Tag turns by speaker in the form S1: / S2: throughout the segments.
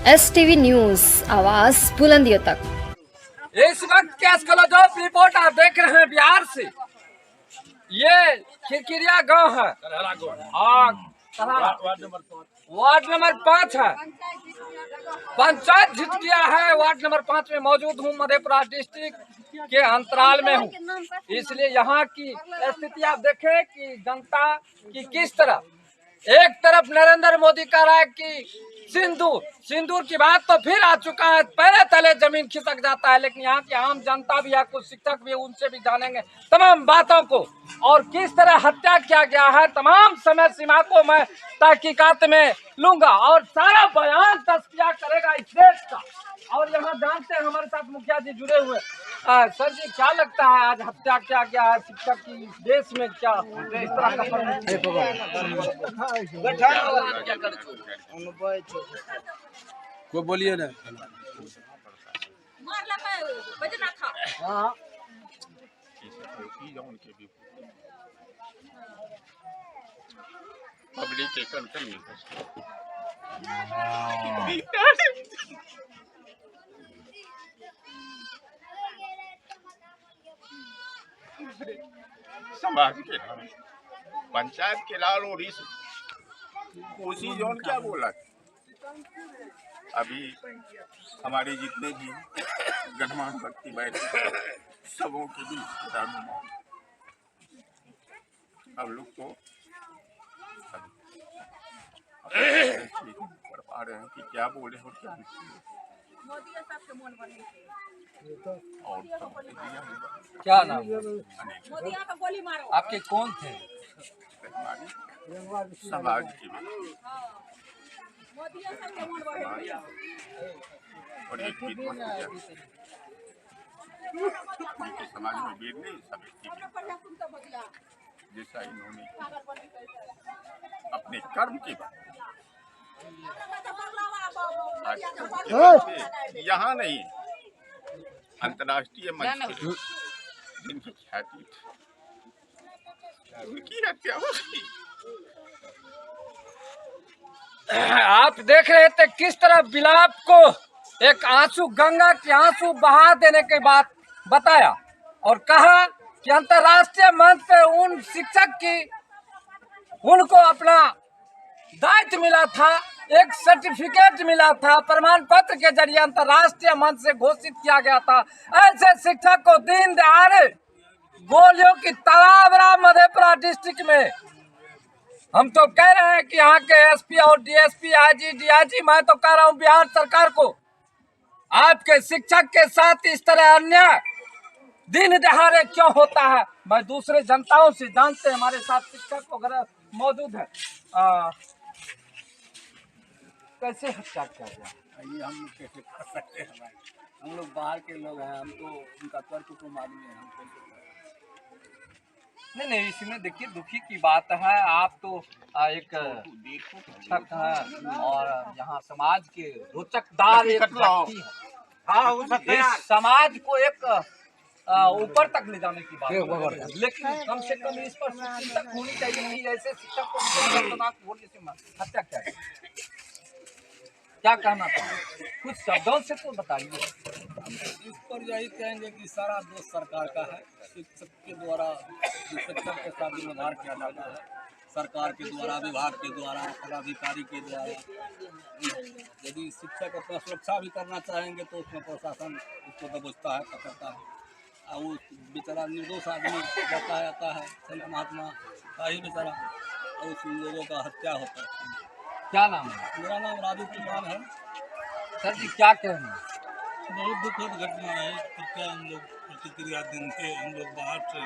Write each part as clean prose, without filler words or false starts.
S1: STV news, आवाज बुलंदियों तक।
S2: इस वक्त कैश क्लोजअप रिपोर्ट आप देख रहे हैं बिहार से। ये खिरकिरिया गांव है और वार्ड नंबर 5 है। पंचायत झिटकिया है। वार्ड नंबर 5 में मौजूद हूँ। मधेपुरा डिस्ट्रिक्ट के अंतराल में हूँ, इसलिए यहाँ की स्थिति आप देखें कि जनता की किस तरह। एक तरफ नरेंद्र मोदी कह रहा है कि सिंदूर की बात तो फिर आ चुका है, पैरे तले जमीन खिसक जाता है। लेकिन यहाँ की आम जनता भी है, कुछ शिक्षक भी, उनसे भी जानेंगे तमाम बातों को और किस तरह हत्या किया गया है। तमाम समय सीमा को मैं तहकीकात में लूंगा और सारा बयान तस्किया करेगा इस देश का। और यहाँ जानते हैं हमारे साथ मुखिया जी जुड़े हुए। सर जी, क्या लगता है आज हत्या किया गया है शिक्षक की, देश में क्या इस तरह का
S3: कोई बोलिए ना।
S2: हाँ
S4: पब्लिक के कंट्रोल में समाज के लाल, पंचायत के लाल और इस कोसी जोन क्या बोला। अभी हमारे जितने भी गणमान्य व्यक्ति बैठे सबों के बीच अब लोग को पढ़ पा रहे हैं कि क्या बोले और क्या नहीं। और
S2: क्या नाम आपके कौन थे?
S4: समाज की और एक समाज में वीर नहीं सब जैसा इन्होंने अपने कर्म की बात यहाँ नहीं, अंतर्राष्ट्रीय मंच पे जिनकी ख्याति उनकी हत्या होगी।
S2: आप देख रहे थे किस तरह विलाप को एक आंसू, गंगा के आंसू बहा देने के बाद बताया और कहा कि अंतर्राष्ट्रीय मंच पे उन शिक्षक की उनको अपना दायित्व मिला था, एक सर्टिफिकेट मिला था, प्रमाण पत्र के जरिए अंतर्राष्ट्रीय मंच से घोषित किया गया था। ऐसे शिक्षक को दिन दहाड़े गोलियों की तालाबरा मधेपुरा डिस्ट्रिक्ट में। हम तो कह रहे हैं कि यहाँ के एसपी और डीएसपी, आईजी, डीआईजी, मैं तो कह रहा हूँ बिहार सरकार को, आपके शिक्षक के साथ इस तरह अन्याय दिन दहाड़े क्यों होता है। मैं दूसरे जनताओं से जानते हैं, हमारे साथ शिक्षक वगैरह मौजूद है। कैसे हत्या किया गया?
S3: ये हम कैसे कर सकते हैं? हम लोग बाहर के लोग हैं, हम तो उनका कर कुटुंब आदमी है, हम कैसे।
S2: नहीं, इसमें देखिए दुखी की बात है। आप तो एक शिक्षक हैं और यहाँ समाज के रोचकदार एक व्यक्ति हैं। इस समाज को एक ऊपर तक ले जाने की बात है, लेकिन कम से कम इस पर तक होनी चाहिए कि ऐसे शिक्षक को हत्या क्या है। क्या कहना था, कुछ शब्दों से तो बताइए।
S3: इस पर यही कहेंगे कि सारा दोष सरकार का है। शिक्षक के द्वारा शिक्षक के साथ व्यवहार किया जाता है, सरकार के द्वारा, विभाग के द्वारा, पदाधिकारी के द्वारा। यदि शिक्षक अपना सुरक्षा भी करना चाहेंगे तो उसमें प्रशासन उसको दबोचता है, पकड़ता है और वो बेचारा निर्दोष आदमी बचा जाता है, संत महात्मा का ही बेचारा, और उस लोगों का हत्या होता है।
S2: क्या नाम है?
S3: मेरा नाम राजू कुमार है।
S2: सर जी, क्या कहना है?
S3: बहुत दुखद घटना है। कृपया हम लोग प्रतिक्रिया देंगे। हम लोग बाहर से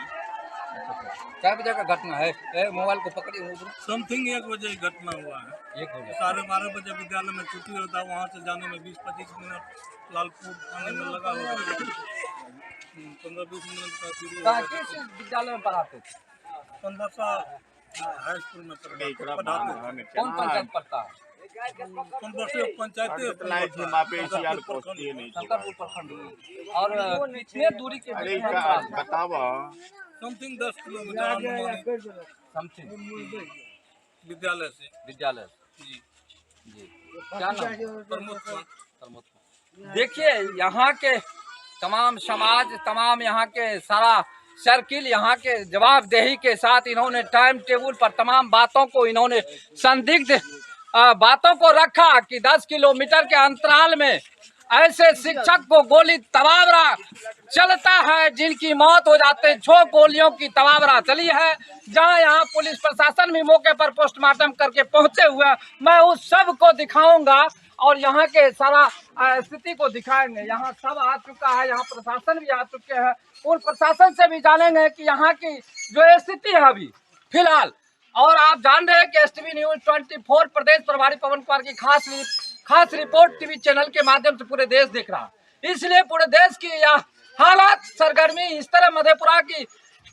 S2: क्या बजे का घटना है? मोबाइल को पकड़िए।
S3: समथिंग 1 बजे घटना हुआ है।
S2: 1 बजे
S3: 12:30 बजे विद्यालय में छुट्टी होता है, वहाँ से जाने में 20-25 मिनट लालपुर आने में लगा हुआ है। 15-20 मिनट का दूरी।
S2: किस विद्यालय में पढ़ाते थे?
S3: पंडरसा हाई स्कूल में पढ़ाते।
S2: कौन पंचायत पढ़ता है?
S3: पंचायत
S2: शंकरपुर प्रखंड। और कितने दूरी के
S4: बतावा
S3: समथिंग 10 किलोमीटर
S2: समथिंग
S3: विद्यालय से।
S2: जी जी। क्या नाम? प्रमोद। देखिए यहाँ के तमाम समाज, तमाम यहाँ के सारा सर्किल यहाँ के जवाबदेही के साथ इन्होंने टाइम टेबल पर तमाम बातों को इन्होंने संदिग्ध बातों को रखा कि 10 किलोमीटर के अंतराल में ऐसे शिक्षक को गोली तबावरा चलता है जिनकी मौत हो जाते हैं। 6 गोलियों की तबावरा चली है, जहां यहाँ पुलिस प्रशासन भी मौके पर पोस्टमार्टम करके पहुंचे हुए हैं। मैं उस सब को दिखाऊंगा और यहाँ के सारा स्थिति को दिखाएंगे। यहाँ सब आ चुका है, यहाँ प्रशासन भी आ चुके हैं। उन प्रशासन से भी जानेंगे कि यहाँ की जो स्थिति है अभी फिलहाल। और आप जान रहे हैं कि STV न्यूज 24 प्रदेश प्रभारी पवन कुमार की खास रिपोर्ट टीवी चैनल के माध्यम से पूरे देश देख रहा है। इसलिए पूरे देश की यह हालात सरगर्मी इस तरह मधेपुरा की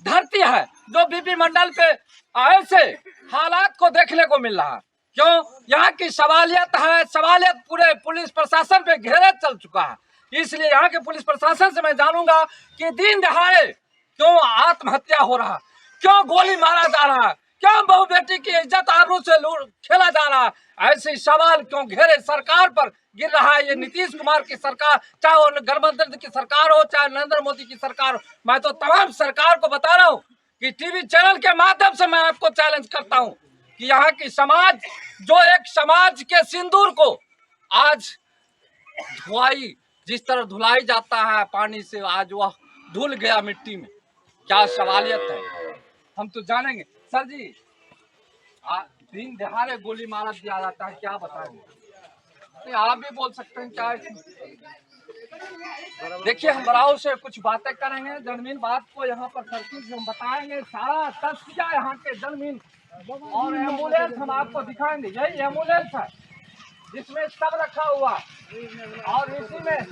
S2: धरती है जो बीपी मंडल पे ऐसे हालात को देखने को मिल रहा है। क्यों? यहाँ की सवालियत पूरे पुलिस प्रशासन पे घेरे चल चुका है। इसलिए यहाँ के पुलिस प्रशासन से मैं जानूंगा कि दिन दहाड़े क्यों आत्महत्या हो रहा है, क्यों गोली मारा जा रहा है, क्यों बहु बेटी की इज्जत आबरू से खेला जा रहा है। ऐसे सवाल क्यों घेरे सरकार पर गिर रहा है। ये नीतीश कुमार की सरकार, चाहे वो गठबंधन की सरकार हो, चाहे नरेंद्र मोदी की सरकार हो, मैं तो तमाम सरकार को बता रहा हूँ कि टीवी चैनल के माध्यम से मैं आपको चैलेंज करता हूँ कि यहाँ की समाज, जो एक समाज के सिंदूर को आज जिस तरह धुलाई जाता है पानी से, आज वह धुल गया मिट्टी में। क्या सवालियत है, हम तो जानेंगे। सर जी, दिन दहाड़े गोली मारा दिया जाता है, क्या बताएंगे? आप भी बोल सकते हैं क्या? देखिए, हम बराव से कुछ बातें करेंगे, जमीन बात को यहाँ पर सर्किल से हम बताएंगे, सारा तस्वीर यहाँ के जमीन और एम्बुलेंस हम आपको दिखाएंगे। यही एम्बुलेंस है जिसमें सब रखा हुआ और इसी में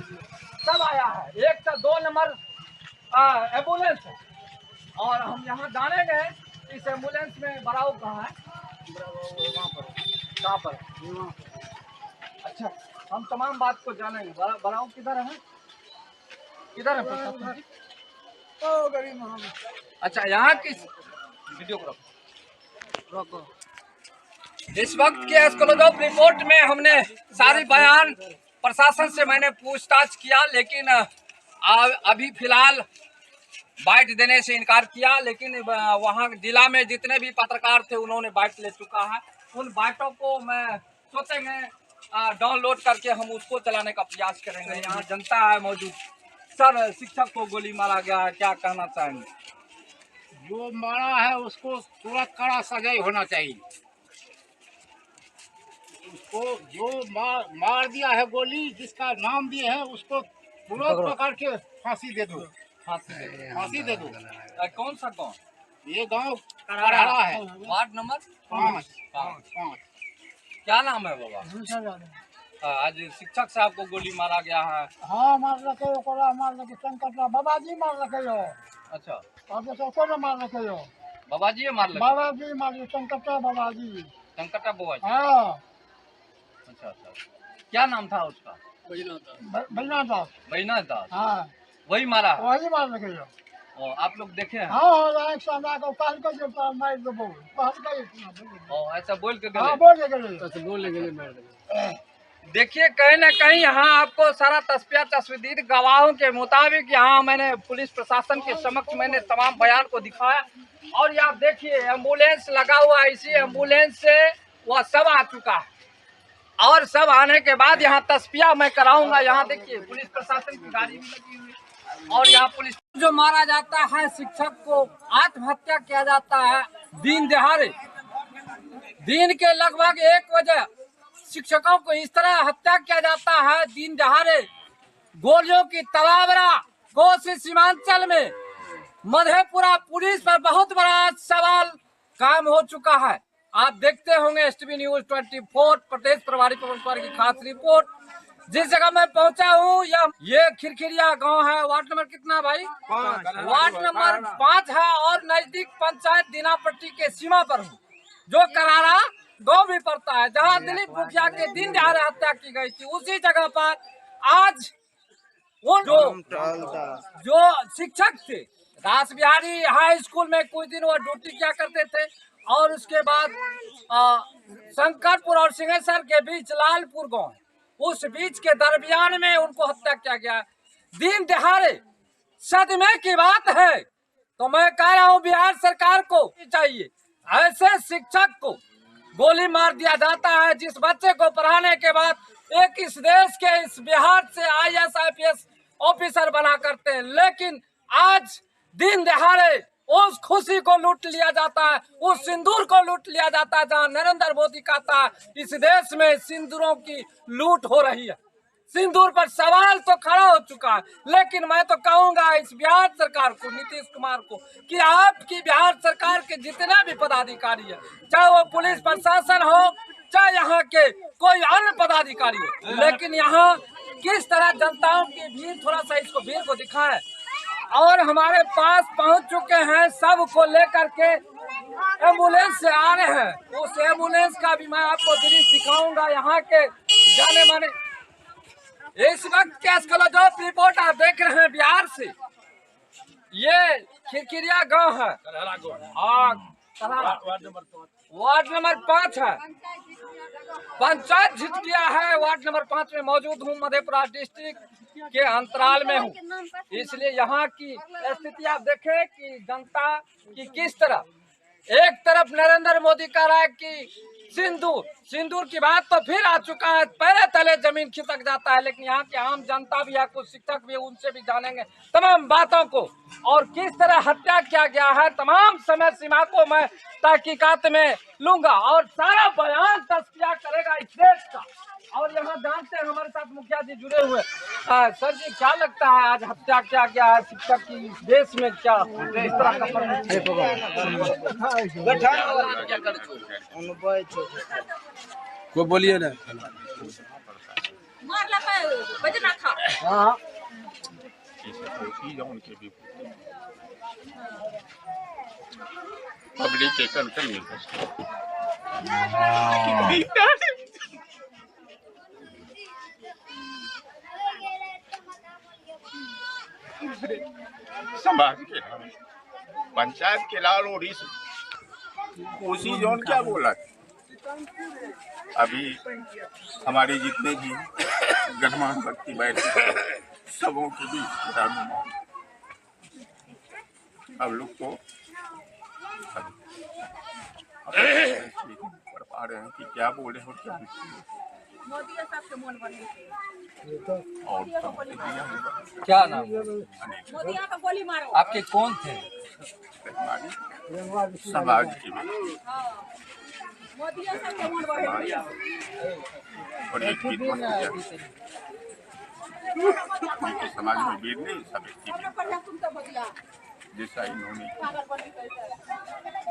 S2: सब आया है। 1 से 2 नंबर एम्बुलेंस है। और हम यहाँ जानेंगे इस एम्बुलेंस में बराव कहाँ है, कहाँ पर? अच्छा, हम तमाम बात को जानेंगे। बराव किधर है, किधर है? अच्छा, यहाँ की वीडियो को रखो। इस वक्त के एक्सक्लूसिव रिपोर्ट में हमने सारी बयान प्रशासन से मैंने पूछताछ किया, लेकिन अभी फिलहाल बाइट देने से इनकार किया। लेकिन वहाँ जिला में जितने भी पत्रकार थे उन्होंने बाइट ले चुका है। उन बाइटों को मैं सोचेंगे डाउनलोड करके हम उसको चलाने का प्रयास करेंगे। यहाँ जनता है मौजूद। सर, शिक्षक को गोली मारा गया है, क्या कहना चाहेंगे?
S5: जो मारा है उसको तुरंत कड़ा सजाई होना चाहिए। उसको जो मार दिया है गोली, जिसका नाम दिए है, उसको तुरंत पकड़ के फांसी दे दो। फांसी दे दो।
S2: कौन सा गाँव?
S5: ये गांव कराड़ा है,
S2: वार्ड नंबर 5। क्या नाम है बाबा? आज शिक्षक साहब को गोली मारा गया है।
S6: हाँ, मार रखे मार रखे शंकर बाबाजी मार रखे हो।
S2: अच्छा,
S6: मार रखे हो
S2: बाबाजी मार लगे?
S6: बाबाजी मार शंकर बाबाजी।
S2: शंकर बाबाजी?
S6: हाँ।
S2: अच्छा, क्या नाम था उसका?
S6: बैना दास। हाँ,
S2: वही मारा?
S6: वही मार रखे हो।
S2: और आप लोग देखे हैं?
S6: हाँ,
S2: ऐसा बोल के देखिए, कहीं ना कहीं यहाँ आपको सारा तस्वीर गवाहों के मुताबिक यहाँ मैंने पुलिस प्रशासन के समक्ष मैंने तमाम बयान को दिखाया। और ये आप देखिए, एम्बुलेंस लगा हुआ है। इसी एम्बुलेंस से वह सब आ चुका है और सब आने के बाद यहाँ तस्वीर मैं कराऊंगा। यहाँ देखिए, पुलिस प्रशासन की गाड़ी भी लगी हुई है और यहाँ पुलिस जो मारा जाता है शिक्षक को, आत्महत्या किया जाता है दिन दहाड़े। दिन के लगभग 1 बजे शिक्षकों को इस तरह हत्या किया जाता है दिन दहाड़े। गोलियों की तबावरा कोसी सीमांचल में मधेपुरा पुलिस पर बहुत बड़ा सवाल कायम हो चुका है। आप देखते होंगे STV न्यूज 24 प्रदेश प्रभारी पवन कुमार की खास रिपोर्ट। जिस जगह मैं पहुंचा हूँ ये खिरखिरिया गांव है। वार्ड नंबर कितना भाई? 5। वार्ड नंबर 5 है और नजदीक पंचायत दीनापट्टी के सीमा पर हूँ, जो कराड़ा गांव भी पड़ता है, जहां दिलीप मुखिया के दिन दहाड़े हत्या की गई थी। उसी जगह पर आज उन जो शिक्षक थे, रास बिहारी हाई स्कूल में कुछ दिन वो ड्यूटी किया करते थे और उसके बाद शंकरपुर और सिंहेश्वर के बीच लालपुर गांव, उस बीच के दरमियान में उनको हत्या किया गया। दिन दहाड़े सदमे की बात है। तो मैं कह रहा हूँ बिहार सरकार को चाहिए, ऐसे शिक्षक को गोली मार दिया जाता है जिस बच्चे को पढ़ाने के बाद एक इस देश के इस बिहार से IAS IPS ऑफिसर बना करते हैं, लेकिन आज दिन दहाड़े उस खुशी को लूट लिया जाता है, उस सिंदूर को लूट लिया जाता है जहां नरेंद्र मोदी कहता है इस देश में सिंदूरों की लूट हो रही है। सिंदूर पर सवाल तो खड़ा हो चुका है, लेकिन मैं तो कहूंगा इस बिहार सरकार को, नीतीश कुमार को, कि आपकी बिहार सरकार के जितने भी पदाधिकारी है, चाहे वो पुलिस प्रशासन हो, चाहे यहाँ के कोई अन्य पदाधिकारी हो, लेकिन यहाँ किस तरह जनताओं की भीड़, थोड़ा सा इसको भीड़ को दिखाएं। और हमारे पास पहुंच चुके हैं, सब को लेकर के एम्बुलेंस से आ रहे हैं। उस एम्बुलेंस का भी मैं आपको दृश्य दिखाऊंगा। यहाँ के जाने माने इस वक्त के एक्सक्लूसिव रिपोर्ट आप देख रहे हैं बिहार से। ये खिरकिरिया गांव है, वार्ड नंबर 5 है, पंचायत झिटकिया है। वार्ड नंबर 5 में मौजूद हूँ, मधेपुरा डिस्ट्रिक्ट के अंतराल में हूँ, इसलिए यहाँ की स्थिति आप देखें कि जनता की किस तरह, एक तरफ नरेंद्र मोदी कह रहा है कि सिंदूर की बात तो फिर आ चुका है, पहले तले जमीन खिसक जाता है, लेकिन यहाँ के आम जनता भी है, कुछ शिक्षक भी, उनसे भी जानेंगे तमाम बातों को और किस तरह हत्या किया गया है। तमाम समय सीमा को मैं तहकीकात में लूंगा और सारा बयान तस्किया करेगा इस देश का। और यहाँ जानते हैं हमारे साथ मुखिया जी जुड़े हुए। सर जी, क्या लगता है आज हत्या किया गया है शिक्षक की इस देश में, क्या इस तरह
S3: कोई बोलिए ना।
S4: पब्लिक के कंट्रोल नहीं कर समाज के पंचायत के लाल और इस कोसी जोन क्या बोला। अभी हमारे जितने भी गणमान्य व्यक्ति बैठे सबों के बीच अब लोग को पढ़ पा रहे हैं कि क्या बोले और क्या
S2: क्या नाम आपके कौन थे?
S4: समाज के और एक समाज में वीर नहीं, सब जैसा इन्होंने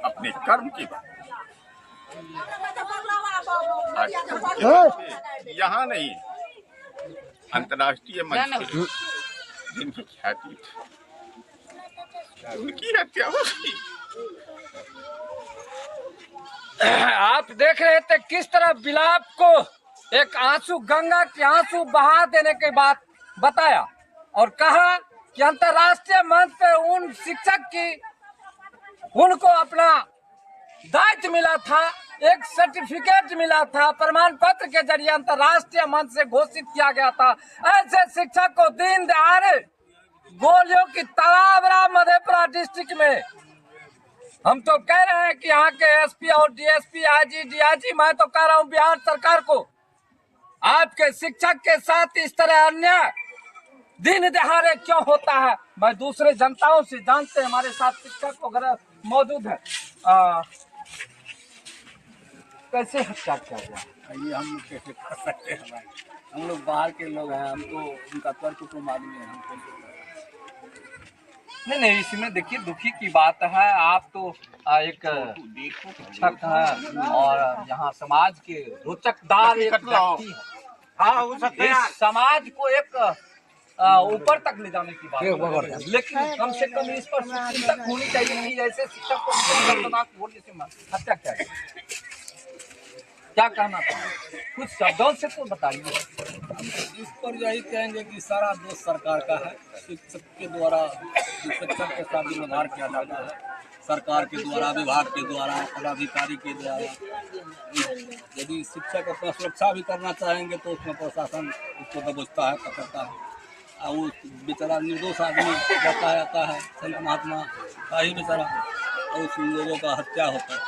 S4: अपने कर्म की बात यहाँ नहीं, अंतर्राष्ट्रीय मंच जिनकी ख्याति उनकी हत्या होगी।
S2: आप देख रहे थे किस तरह बिलाप को एक आंसू, गंगा के आंसू बहा देने के बाद बताया और कहा कि अंतर्राष्ट्रीय मंच पे उन शिक्षक की, उनको अपना दायित्व मिला था, एक सर्टिफिकेट मिला था, प्रमाण पत्र के जरिए अंतर्राष्ट्रीय मंच से घोषित किया गया था। ऐसे शिक्षक को दिन दहाड़े गोलियों की तालाबरा मधेपुरा डिस्ट्रिक्ट में, हम तो कह रहे हैं कि यहाँ के SP और DSP, IG, DIG, मैं तो कह रहा हूँ बिहार सरकार को, आपके शिक्षक के साथ इस तरह अन्याय दिन दहाड़े क्यों होता है। मैं दूसरे जनताओं से जानते हैं, हमारे साथ शिक्षक वगैरह मौजूद है, कैसे हत्या किया गया?
S3: ये हम लोग कैसे कर सकते हैं? हम लोग बाहर के लोग हैं, हमको उनका तर्क को मालूम है। हमको
S2: नहीं, इसमें देखिए दुखी की बात है। आप तो एक शिक्षक हैं और यहाँ समाज के रोचकदार एक व्यक्ति हैं। इस समाज को एक ऊपर तक ले जाने की बात है, लेकिन कम से कम इस पर तक होनी चाहिए कि ऐसे शिक्षक को हत्या क्या है। क्या कहना था, कुछ शब्दों से तो बताइए।
S3: इस पर यही कहेंगे कि सारा दोष सरकार का है। शिक्षक के द्वारा शिक्षक के साथ व्यवहार किया जाता है, सरकार के द्वारा, विभाग के द्वारा, पदाधिकारी के द्वारा। यदि शिक्षक अपना सुरक्षा भी करना चाहेंगे तो उसमें प्रशासन उसको दबोचता है, पकड़ता है। और वो बेचारा निर्दोष आदमी जाता है, आता है, संत महात्मा का ही बेचारा, और उस लोगों का हत्या होता है।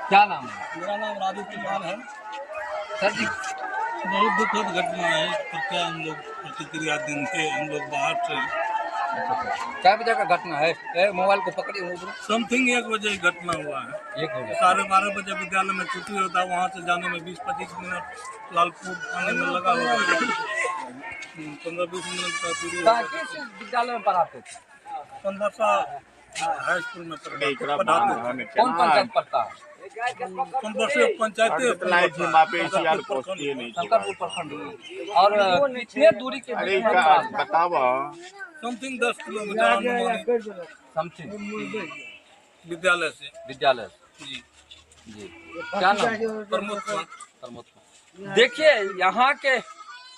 S2: क्या नाम है?
S3: मेरा नाम राजू कुमार है।
S2: सर जी,
S7: बहुत दुखद घटना है। इस पर क्या हम लोग प्रतिक्रिया देंगे? हम लोग बाहर से
S2: क्या बजे का घटना है? मोबाइल को पकड़िए।
S7: समथिंग 1 बजे ही घटना हुआ है।
S2: 1 बजे
S7: 12:30 बजे विद्यालय में छुट्टी होता है, वहाँ से जाने में 20-25 मिनट लालपुर आने में लगा हुआ है। 15-20 मिनट का दूरी है।
S2: किस विद्यालय में पढ़ाते थे?
S7: पंडरसा हाई स्कूल में पढ़ाते थे।
S2: कौन पंचायत पढ़ता है?
S7: पंडरसा पंचायती
S2: शंकरपुर प्रखंड। और कितने दूरी के बीच में?
S4: बतावा
S7: समथिंग 10 किलोमीटर
S2: समथिंग
S7: विद्यालय से।
S2: विद्यालय
S7: जी
S2: जी। क्या नाम?
S7: प्रमोद कुमार।
S2: प्रमोद। देखिए, यहाँ के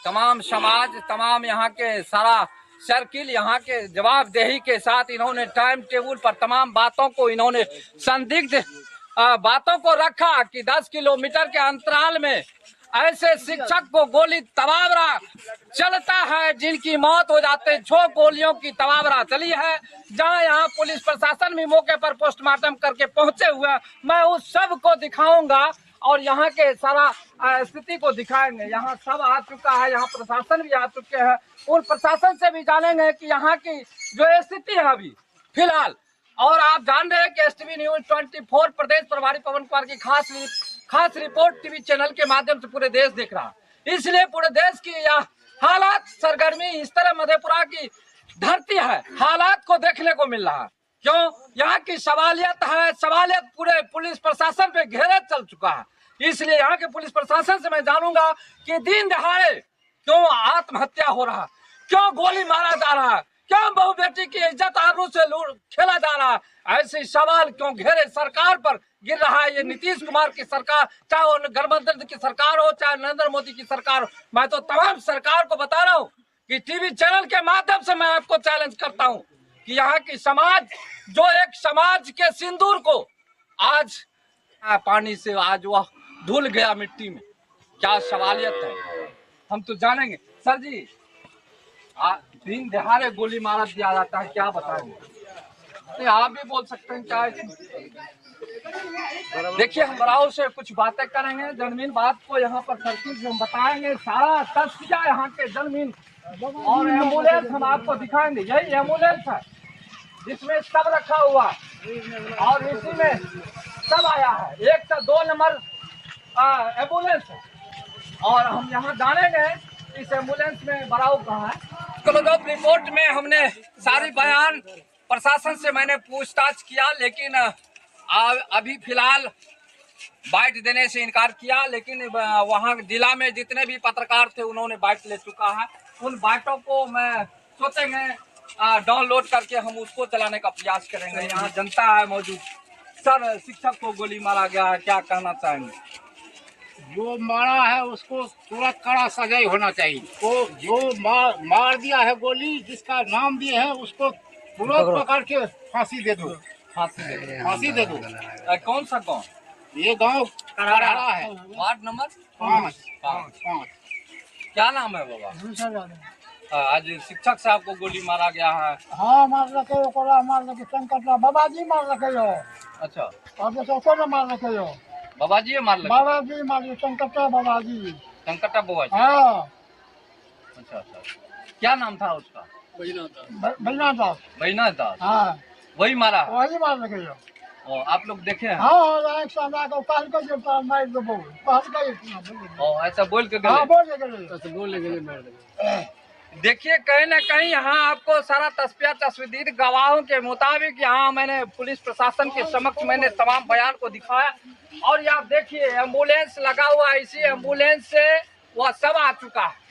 S2: तमाम समाज, तमाम यहाँ के सारा सर्किल यहाँ के जवाबदेही के साथ इन्होंने टाइम टेबल पर तमाम बातों को इन्होंने संदिग्ध बातों को रखा कि 10 किलोमीटर के अंतराल में ऐसे शिक्षक को गोली तबावरा चलता है जिनकी मौत हो जाते। 6 गोलियों की तबावरा चली है, जहां यहाँ पुलिस प्रशासन भी मौके पर पोस्टमार्टम करके पहुंचे हुए। मैं उस सब को दिखाऊंगा और यहाँ के सारा स्थिति को दिखाएंगे। यहाँ सब आ चुका है, यहाँ प्रशासन भी आ चुके हैं। उन प्रशासन से भी जानेंगे कि यहाँ की जो स्थिति है अभी फिलहाल। और आप जान रहे हैं कि STV न्यूज 24 प्रदेश प्रभारी पवन कुमार की खास रिपोर्ट टीवी चैनल के माध्यम से पूरे देश देख रहा है। इसलिए पूरे देश की यह हालात, सरगर्मी, इस तरह मधेपुरा की धरती है, हालात को देखने को मिल रहा है। क्यों? यहाँ की सवालियत पूरे पुलिस प्रशासन पे घेरे चल चुका है। इसलिए यहाँ के पुलिस प्रशासन से मैं जानूंगा कि दिन दहाड़े क्यों आत्महत्या हो रहा है, क्यों गोली मारा जा रहा है, क्यों बहू बेटी की इज्जत आबरू से खेला जा रहा है। ऐसे सवाल क्यों घेरे सरकार पर गिर रहा है? ये नीतीश कुमार की सरकार, चाहे वो गठबंधन की सरकार हो, चाहे नरेंद्र मोदी की सरकार हो, मैं तो तमाम सरकार को बता रहा हूँ कि टीवी चैनल के माध्यम से मैं आपको चैलेंज करता हूँ कि यहाँ की समाज, जो एक समाज के सिंदूर को आज पानी से आज वह धुल गया मिट्टी में, क्या सवालियत है हम तो जानेंगे। सर जी, दिन दहाड़े गोली मारा दिया जाता है, क्या बताएंगे? तो आप भी बोल सकते हैं क्या? देखिए, हम बराबर से कुछ बातें करेंगे, जमीन बात को यहाँ पर सर्किल से हम बताएंगे, सारा तस्वीर यहाँ के जमीन और एम्बुलेंस हम आपको दिखाएंगे। यही एम्बुलेंस है जिसमें सब रखा हुआ और इसी में सब आया है। 102 नंबर एम्बुलेंस है और हम यहाँ जानेंगे इस एम्बुलेंस में बराव कहाँ है। क्लोजअप रिपोर्ट में हमने सारी बयान प्रशासन से मैंने पूछताछ किया, लेकिन अभी फिलहाल बाइट देने से इनकार किया। लेकिन वहाँ जिला में जितने भी पत्रकार थे उन्होंने बाइट ले चुका है। उन बाइटों को मैं सोचेंगे डाउनलोड करके हम उसको चलाने का प्रयास करेंगे। यहाँ जनता है मौजूद। सर, शिक्षक को गोली मारा गया है, क्या कहना चाहेंगे?
S5: जो मारा है उसको तुरंत कड़ा सजाई होना चाहिए। तो जो मार दिया है गोली, जिसका नाम दिए है, उसको तुरंत पकड़ के फांसी दे दो। फांसी दे दो।
S2: कौन सा गाँव?
S5: ये गांव कराड़ा है,
S2: वार्ड नंबर
S5: 5।
S2: क्या नाम है बाबा? आज शिक्षक साहब को गोली मारा गया है।
S6: हाँ, मार रखे हो, कोला मार रखे, शंकर बाबा जी मार रखे हो।
S2: अच्छा,
S6: और जैसे कोला मार रखे हो,
S2: बाबा जी मार लगे?
S6: बाबा जी मार, शंकर बाबा जी।
S2: संकटा बाबा जी।
S6: हाँ।
S2: अच्छा, क्या नाम था उसका?
S6: भैया दास।
S2: बैना दास।
S6: हाँ,
S2: वही मारा?
S6: वही मार रखे हो।
S2: और आप लोग देखे हैं?
S6: हाँ, एक साल को काल को जो मार दो, काल का
S2: और ऐसा बोल के
S6: हाँ,
S2: गए?
S6: बोल गए।
S2: देखिए, कहीं ना कहीं यहाँ आपको सारा तस्वीर गवाहों के मुताबिक यहाँ मैंने पुलिस प्रशासन के समक्ष मैंने तमाम बयान को दिखाया। और ये आप देखिए, एम्बुलेंस लगा हुआ है, इसी एम्बुलेंस से वह सब आ चुका है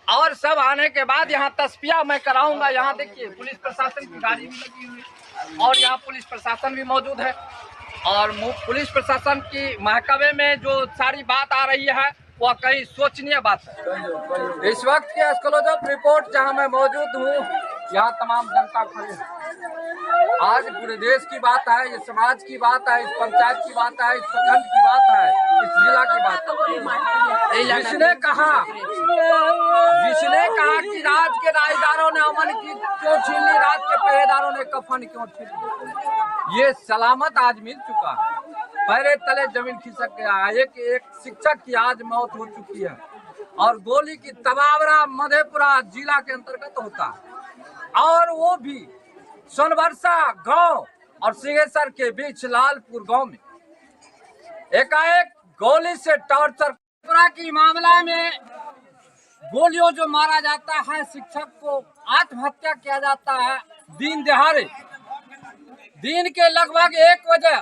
S2: और सब आने के बाद यहाँ तस्पिया मैं कराऊंगा। यहाँ देखिए, पुलिस प्रशासन की गाड़ी भी लगी हुई है और यहाँ पुलिस प्रशासन भी मौजूद है। और पुलिस प्रशासन की महकमे में जो सारी बात आ रही है वह कहीं सोचनीय बात है। इस वक्त की एक्सक्लूसिव रिपोर्ट जहां मैं मौजूद हूं, यहाँ तमाम जनता खड़ी है। आज पूरे देश की बात है, इस समाज की बात है, इस पंचायत की बात है, इस प्रखंड की बात है, इस जिला की बात है। जिसने कहा कि राज के राजदारों ने अमन की क्यों छीन ली, राज के पहरेदारों ने कफन क्यों छीन ली, ये सलामत आज मिल चुका है। पैरे तले जमीन खिसक गया है। एक शिक्षक की आज मौत हो चुकी है और गोली की तबावरा मधेपुरा जिला के अंतर्गत होता है, और वो भी सोनबरसा गांव और सिंहेश्वर के बीच लालपुर गांव में एकाएक गोली से टॉर्चर की मामला में गोलियों जो मारा जाता है, शिक्षक को आत्महत्या किया जाता है दिन दिहाड़े। दिन के लगभग 1 बजे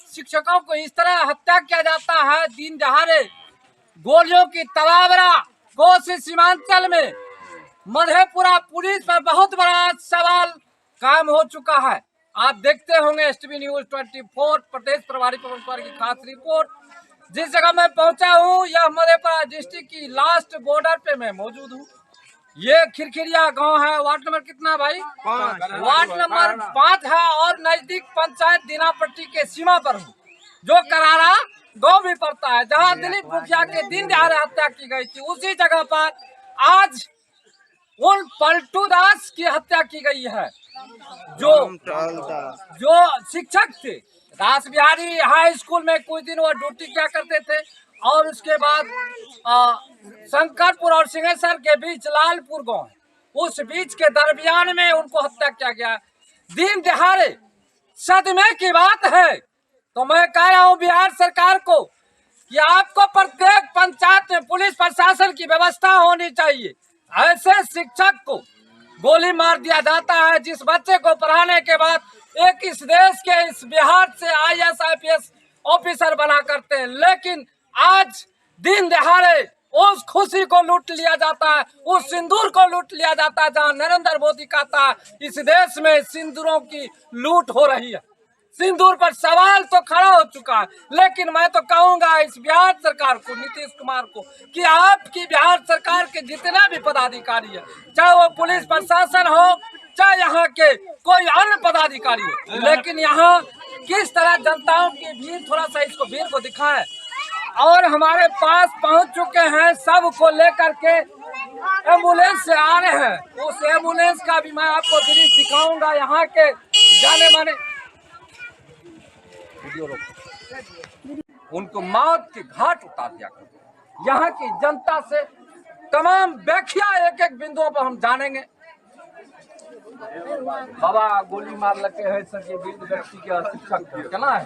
S2: शिक्षकों को इस तरह हत्या किया जाता है दिन दहाड़े। गोलियों की तबावरा कोसी सीमांचल में मधेपुरा पुलिस पर बहुत बड़ा सवाल काम हो चुका है। आप देखते होंगे एसटीवी न्यूज 24 प्रदेश प्रभारी पवन कुमार की खास रिपोर्ट। जिस जगह मैं पहुंचा हूं, यह मधेपुरा डिस्ट्रिक्ट की लास्ट बॉर्डर पे मैं मौजूद हूं। ये खिरखिरिया गांव है, वार्ड नंबर कितना भाई? 5। वार्ड नंबर 5 है और नजदीक पंचायत दीनापट्टी के सीमा पर हूँ, जो करारा गांव भी पड़ता है, जहां दिलीप मुखिया के दिन दहाड़े हत्या की गई थी। उसी जगह पर आज उन पलटू दास की हत्या की गई है, जो शिक्षक थे। दास बिहारी हाई स्कूल में कुछ दिन वो ड्यूटी किया करते थे और उसके बाद शंकरपुर और सिंहेश्वर के बीच लालपुर गांव, उस बीच के दरमियान में उनको हत्या किया गया दिन दहाड़े। सदमे की बात है। तो मैं कह रहा हूं बिहार सरकार को कि आपको प्रत्येक पंचायत में पुलिस प्रशासन की व्यवस्था होनी चाहिए। ऐसे शिक्षक को गोली मार दिया जाता है, जिस बच्चे को पढ़ाने के बाद एक इस देश के इस बिहार से IAS IPS ऑफिसर बना करते हैं, लेकिन आज दिन दहाड़े उस खुशी को लूट लिया जाता है, उस सिंदूर को लूट लिया जाता है, जहां नरेंद्र मोदी कहता है इस देश में सिंदूरों की लूट हो रही है। सिंदूर पर सवाल तो खड़ा हो चुका है, लेकिन मैं तो कहूंगा इस बिहार सरकार को, नीतीश कुमार को, कि आपकी बिहार सरकार के जितना भी पदाधिकारी है, चाहे वो पुलिस प्रशासन हो, चाहे यहाँ के कोई अन्य पदाधिकारी हो, लेकिन यहाँ किस तरह जनताओं की भीड़, थोड़ा सा इसको भीड़ को दिखाएं। और हमारे पास पहुंच चुके हैं, सब को लेकर के एम्बुलेंस से आ रहे हैं। उस एम्बुलेंस का भी मैं आपको दृश्य दिखाऊंगा। यहाँ के जाने माने उनको मौत के घाट उतार दिया कर। यहाँ की जनता से तमाम व्याख्या एक एक बिंदुओं पर हम जानेंगे। बाबा गोली मार लगे है सर, ये वृद्ध व्यक्ति के शिक्षक केना है,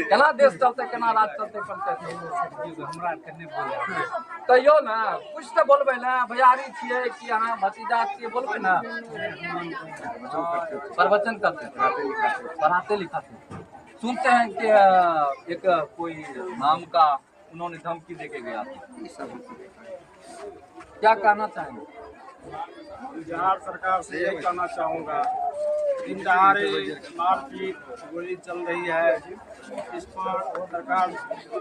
S2: केना देश चलते, केना राज चलते हमरा कने बोले तो यो ना कुछ तो बोलबे ना। भैयारी छिए कि अहाँ भतीजा छिए, बोलबे ना, प्रवचन करते, पढ़ाते लिखाते। सुनते हैं कि एक कोई नाम का उन्होंने धमकी देके गया था, क्या कहना चाहेंगे?
S8: बिहार सरकार से यही कहना चाहूँगा, दिन दहाड़े मारपीट गोली चल रही है, इस पर सरकार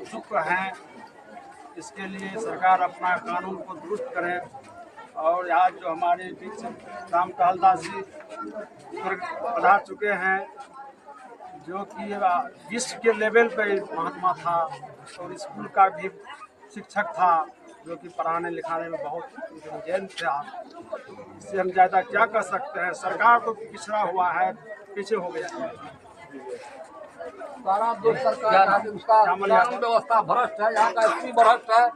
S8: चुप है। इसके लिए सरकार अपना कानून को दुरुस्त करे। और आज जो हमारे बीच राम टहलदास जी पधार चुके हैं, जो कि विश्व के लेवल पे महात्मा था और स्कूल का भी शिक्षक था, जो कि पढ़ाने लिखाने में बहुत इंटेलिजेंट था। इससे हम ज़्यादा क्या कर सकते हैं? सरकार तो पिछड़ा हुआ है, पीछे हो गया है।
S2: सारा जो सरकार है उसका कानून व्यवस्था भ्रष्ट है, यहाँ का SP भ्रष्ट है,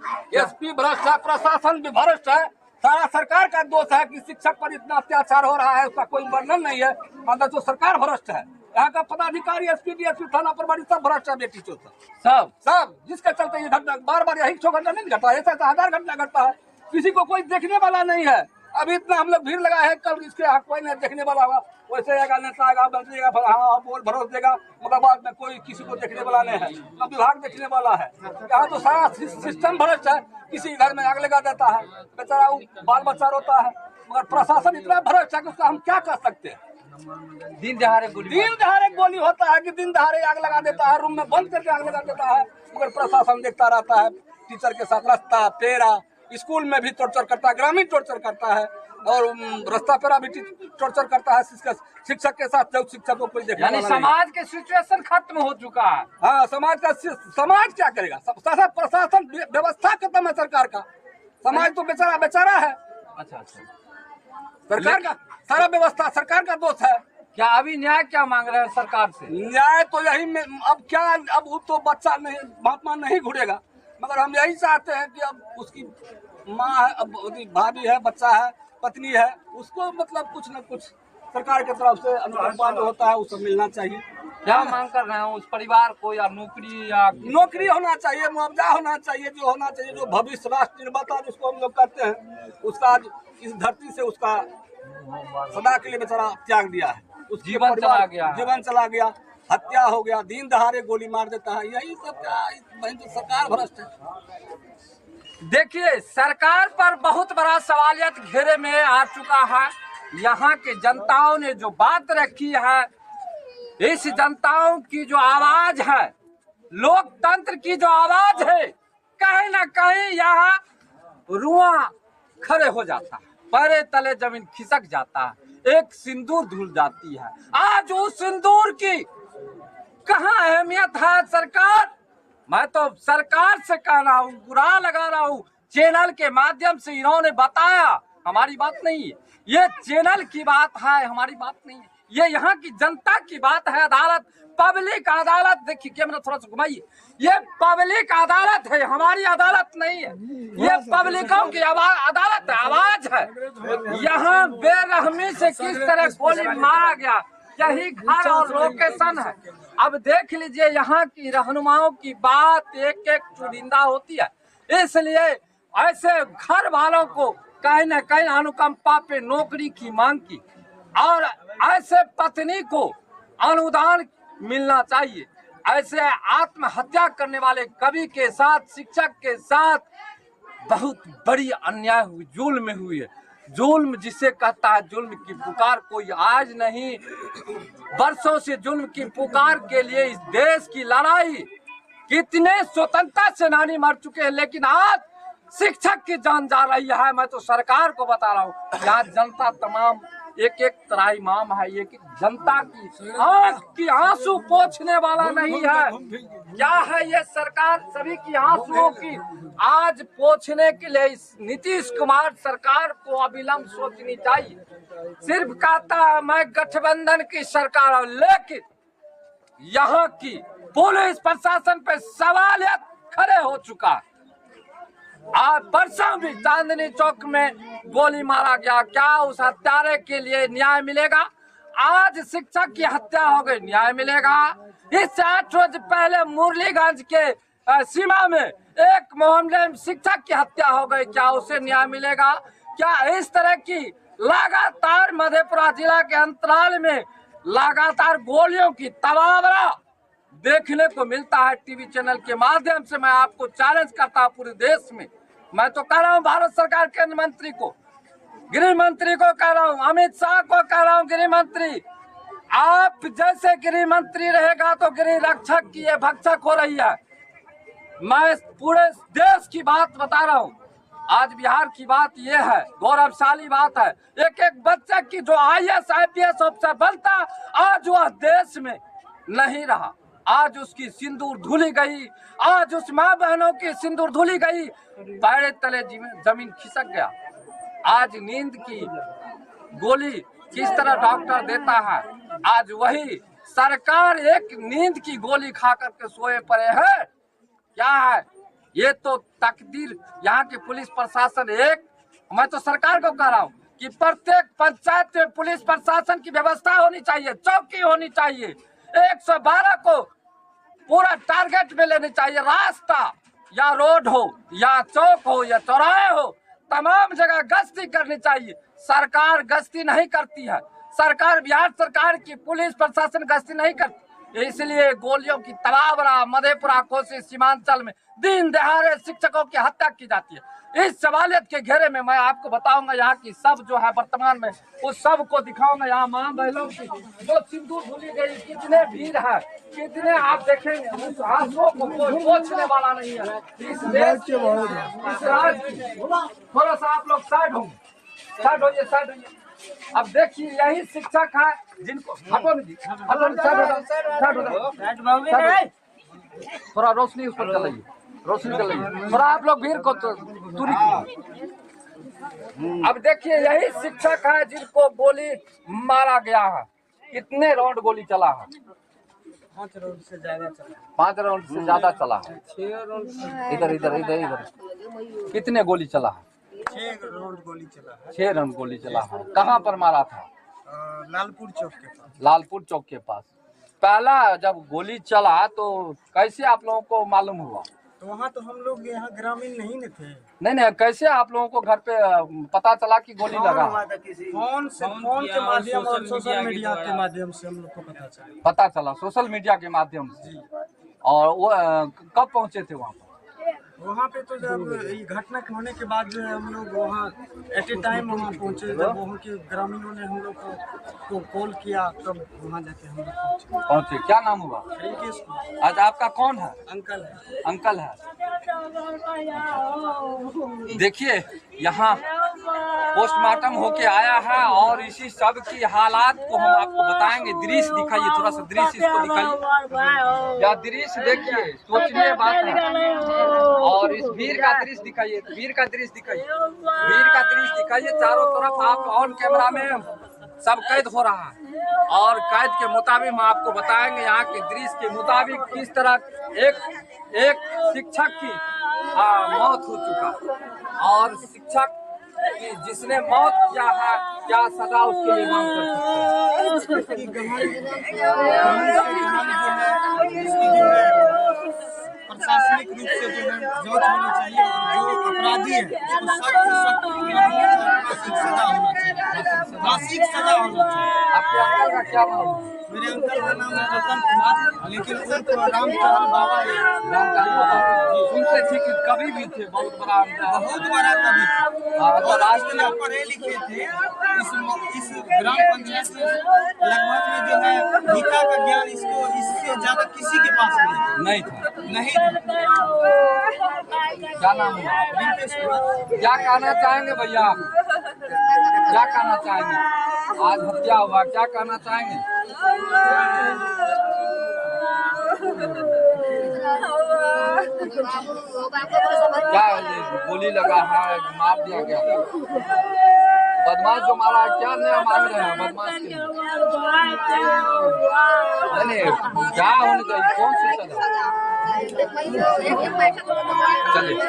S2: SP भ्रष्ट है, प्रशासन भी भ्रष्ट है। सारा सरकार का दोष है कि शिक्षक पर इतना अत्याचार हो रहा है, उसका कोई वर्णन नहीं है। मतलब जो सरकार भ्रष्ट है, यहाँ का पदाधिकारी SP DSP थाना प्रभारी सब भ्रष्ट है, बेटी चोर सब जिसके चलते ये घटना बार यही 6 घंटा नहीं घटा, ऐसा 1000 घंटा घटता है, किसी को कोई देखने वाला नहीं है। अभी इतना हम लोग भीड़ लगा है, कल इसके कोई नहीं देखने वाला होगा। वैसे आएगा नेता आएगा, बैठेगा, हाँ बोल भरोस देगा, मगर बाद में कोई किसी को देखने वाला नहीं है, अब विभाग देखने वाला है। यहाँ तो सारा सिस्टम भ्रष्ट है। किसी घर में आग लगा देता है, बेचारा बाल बच्चा रोता है, मगर प्रशासन इतना भ्रष्ट है कि उसका हम क्या कर सकते हैं। दिन दहाड़े गोली होता है कि दिन दहाड़े आग लगा देता है, रूम में बंद करके आग लगा देता है, मगर प्रशासन देखता रहता है। टीचर के साथ रास्ता पेरा, स्कूल में भी टॉर्चर करता है, ग्रामीण टॉर्चर करता है।
S3: और रास्ता पर भी टॉर्चर करता है शिक्षक के साथ, जब शिक्षक को कोई देखने
S2: यानी
S3: वाला नहीं।
S2: समाज के सिचुएशन खत्म हो चुका है।
S3: हाँ, समाज क्या करेगा? शासन प्रशासन व्यवस्था खत्म है सरकार का। समाज तो बेचारा है।
S2: अच्छा,
S3: सरकार का सारा व्यवस्था सरकार का दोष है।
S2: क्या अभी न्याय क्या मांग रहे हैं सरकार से?
S3: न्याय तो यही में अब क्या, अब वो तो बच्चा नहीं, महात्मा नहीं घूरेगा, मगर हम यही चाहते हैं कि अब उसकी माँ है, अब भाभी है, बच्चा है, पत्नी है, उसको मतलब कुछ न कुछ सरकार की तरफ से अनुकंपा जो होता है वो सब मिलना चाहिए।
S2: क्या मांग कर रहे हैं उस परिवार को? या नौकरी
S3: होना चाहिए, मुआवजा होना चाहिए, जो होना चाहिए, जो भविष्य राष्ट्र निर्माता जिसको हम लोग कहते हैं, उसका आज इस धरती से उसका सदा के लिए बेचारा त्याग दिया है। उसका
S2: जीवन
S3: चला गया, हत्या हो गया, दिन दहाड़े गोली मार देता है। यही सब क्या सरकार भ्रष्ट है।
S2: देखिए, सरकार पर बहुत बड़ा सवालियत घेरे में आ चुका है। यहाँ के जनताओं ने जो बात रखी है, इस जनताओं की जो आवाज है, लोकतंत्र की जो आवाज है, कहीं ना कहीं यहाँ रुआ खड़े हो जाता है, पैरे तले जमीन खिसक जाता है, एक सिंदूर धुल जाती है। आज उस सिंदूर की कहाँ अहमियत है सरकार? मैं तो सरकार से कह रहा हूँ, बुरा लगा रहा हूँ, चैनल के माध्यम से इन्होंने बताया, हमारी बात नहीं है, ये चैनल की बात है, हमारी बात नहीं है, ये यहाँ की जनता की बात है। अदालत, पब्लिक अदालत, देखिए कैमरा थोड़ा सा घुमाइए, ये पब्लिक अदालत है, हमारी अदालत नहीं है, ये पब्लिकों की अदालत है, आवाज है। यहाँ बेरहमी से किस तरह गोली मारा गया, यही घर और लोकेशन है। अब देख लीजिए, यहाँ की रहनुमाओं की बात एक एक चुनिंदा होती है, इसलिए ऐसे घर वालों को कहीं न कहीं अनुकंपा पे नौकरी की मांग की, और ऐसे पत्नी को अनुदान मिलना चाहिए। ऐसे आत्महत्या करने वाले कवि के साथ, शिक्षक के साथ बहुत बड़ी अन्याय हुई, जुल्म हुई है। जुल्म जिसे कहता है, जुल्म की पुकार कोई आज नहीं, बरसों से जुल्म की पुकार के लिए इस देश की लड़ाई, कितने स्वतंत्रता सेनानी मर चुके हैं, लेकिन आज शिक्षक की जान जा रही है। मैं तो सरकार को बता रहा हूँ, यहाँ जनता तमाम एक एक तराई माम है, एक एक जनता की आंख की आंसू पोंछने वाला नहीं है। क्या है ये सरकार? सभी की आंसुओं की आज पोंछने के लिए इस नीतीश कुमार सरकार को अविलंब सोचनी चाहिए। सिर्फ कहता है मैं गठबंधन की सरकार हूं, लेकिन यहाँ की पुलिस प्रशासन पे सवालियत खड़े हो चुका है। आज परसों भी चांदनी चौक में गोली मारा गया, क्या उस हत्यारे के लिए न्याय मिलेगा? आज शिक्षक की हत्या हो गई, न्याय मिलेगा? इससे 8 रोज पहले मुरलीगंज के सीमा में एक मोहम्मद शिक्षक की हत्या हो गई, क्या उसे न्याय मिलेगा? क्या इस तरह की लगातार मधेपुरा जिला के अंतराल में लगातार गोलियों की तबादला देखने को मिलता है? टीवी चैनल के माध्यम से मैं आपको चैलेंज करता हूँ पूरे देश में। मैं तो कह रहा हूँ भारत सरकार के मंत्री को, गृह मंत्री को कह रहा हूँ, अमित शाह को कह रहा हूँ, गृह मंत्री, आप जैसे गृह मंत्री रहेगा तो गृह रक्षक की ये भक्षक हो रही है। मैं पूरे देश की बात बता रहा हूँ। आज बिहार की बात ये है, गौरवशाली बात है, एक एक बच्चे की जो IAS IPS अफसर बनता, आज वह देश में नहीं रहा। आज उसकी सिंदूर धुली गई, आज उस माँ बहनों की सिंदूर धुली गई, पैरे तले जमीन खिसक गया। आज नींद की गोली किस तरह डॉक्टर देता है, आज वही सरकार एक नींद की गोली खा करके सोए पड़े है। क्या है ये? तो तकदीर यहाँ के पुलिस प्रशासन एक, मैं तो सरकार को कह रहा हूँ कि प्रत्येक पंचायत में पुलिस प्रशासन की व्यवस्था होनी चाहिए, चौकी होनी चाहिए, 112 को पूरा टारगेट में लेने चाहिए। रास्ता या रोड हो या चौक हो या चौराहे हो, तमाम जगह गश्ती करनी चाहिए। सरकार गश्ती नहीं करती है, सरकार, बिहार सरकार की पुलिस प्रशासन गश्ती नहीं करती, इसलिए गोलियों की तबादला मधेपुरा कोसी सीमांचल में दिन दहाड़े शिक्षकों की हत्या की जाती है। इस सवालियत के घेरे में मैं आपको बताऊंगा, यहाँ की सब जो है वर्तमान में उस सब को दिखाऊंगा। यहाँ मां बहनों की जो सिंदूर धुली गई, कितने भीड़ है, कितने आप देखेंगे, उस आंसुओं को कोई पोंछने वाला नहीं है। इस देश के, इस राज्य, थोड़ा सा आप लोग साइड होंगे, स्टार्ट होइए स्टार्ट होइए। अब देखिए यही शिक्षक है जिनको हटो जी, हटो, स्टार्ट हो। थोड़ा रोशनी उस पर चलाइए, रोशनी चलाइए थोड़ा, आप लोग भीड़ को तो दूरी कीजिए। अब देखिए यही शिक्षक है जिनको गोली मारा गया है। कितने राउंड गोली चला है?
S8: 5 राउंड से ज्यादा चला,
S2: 5 राउंड से ज्यादा चला है।
S8: 6 राउंड,
S2: इधर इधर इधर इधर कितने गोली चला है?
S8: 6 राउंड गोली चला है।
S2: 6 राउंड गोली चला है। कहाँ पर मारा था?
S8: लालपुर चौक के पास।
S2: लालपुर चौक के पास। पहला जब गोली चला तो कैसे आप लोगों को मालूम हुआ?
S8: तो वहाँ तो हम लोग यहाँ ग्रामीण नहीं न थे।
S2: नहीं, कैसे आप लोगों को घर पे पता चला कि गोली लगा?
S8: फोन के माध्यम और सोशल मीडिया के माध्यम से हम लोग को
S2: पता चला सोशल मीडिया के माध्यम से। और वो कब पहुँचे थे वहाँ पर?
S8: वहाँ पे तो जब ये घटना होने के बाद जो है हम लोग वहाँ एट ए टाइम वहाँ पहुँचे। जब वहाँ के ग्रामीणों ने हम लोग को कॉल किया तब वहाँ जाके हम लोग
S2: पहुँचे। क्या नाम हुआ?
S8: रिंकेश कुमार।
S2: आज आपका कौन है?
S8: अंकल है।
S2: अंकल है। देखिए यहाँ पोस्टमार्टम होके आया है और इसी सब की हालात को हम आपको बताएंगे। दृश्य दिखाइए, थोड़ा सा दृश्य इसको दिखाइए। या दृश्य देखिए, सोचनीय बात है। और इस वीर का दृश्य दिखाइए, वीर का दृश्य दिखाइए, वीर का दृश्य दिखाइए। चारों तरफ आप ऑन कैमरा में सब कैद हो रहा है और कैद के मुताबिक हम आपको बताएंगे यहाँ के दृश्य के मुताबिक किस तरह एक शिक्षक की मौत हो चुका और शिक्षक की जिसने मौत किया है क्या सजा उसके लिए मांग कर सकते हैं?
S8: प्रशासनिक रूप से जो है जांच होनी चाहिए और जो अपराधी है उसको सख्त से सख्त फांसी सजा होना चाहिए, फांसी सजा होना चाहिए।
S2: आपके अंकल का क्या नाम है?
S8: मेरे अंकल का नाम है रतन कुमार, लेकिन उनको रामचरण बाबा है।
S2: रामचरण बाबा सुनते थे कि कभी भी थे, बहुत बड़ा
S8: बहुत बड़ा कवि थे और राष्ट्रीय पढ़े लिखे थे। इस ग्राम पंचायत में लगभग में जो है गीता का ज्ञान इसको इससे ज्यादा किसी के पास नहीं था।
S2: क्या नाम है?
S8: रिंकेश कुमार।
S2: क्या कहना चाहेंगे भैया आप? क्या कहना चाहेंगे? आज हत्या हुआ, क्या कहना चाहेंगे? क्या गोली लगा है, मार दिया गया? बदमाश जो मारा है क्या नया मांग रहे हैं? बदमाश नहीं, क्या होनी चाहिए? कौन सी सजा? चलिए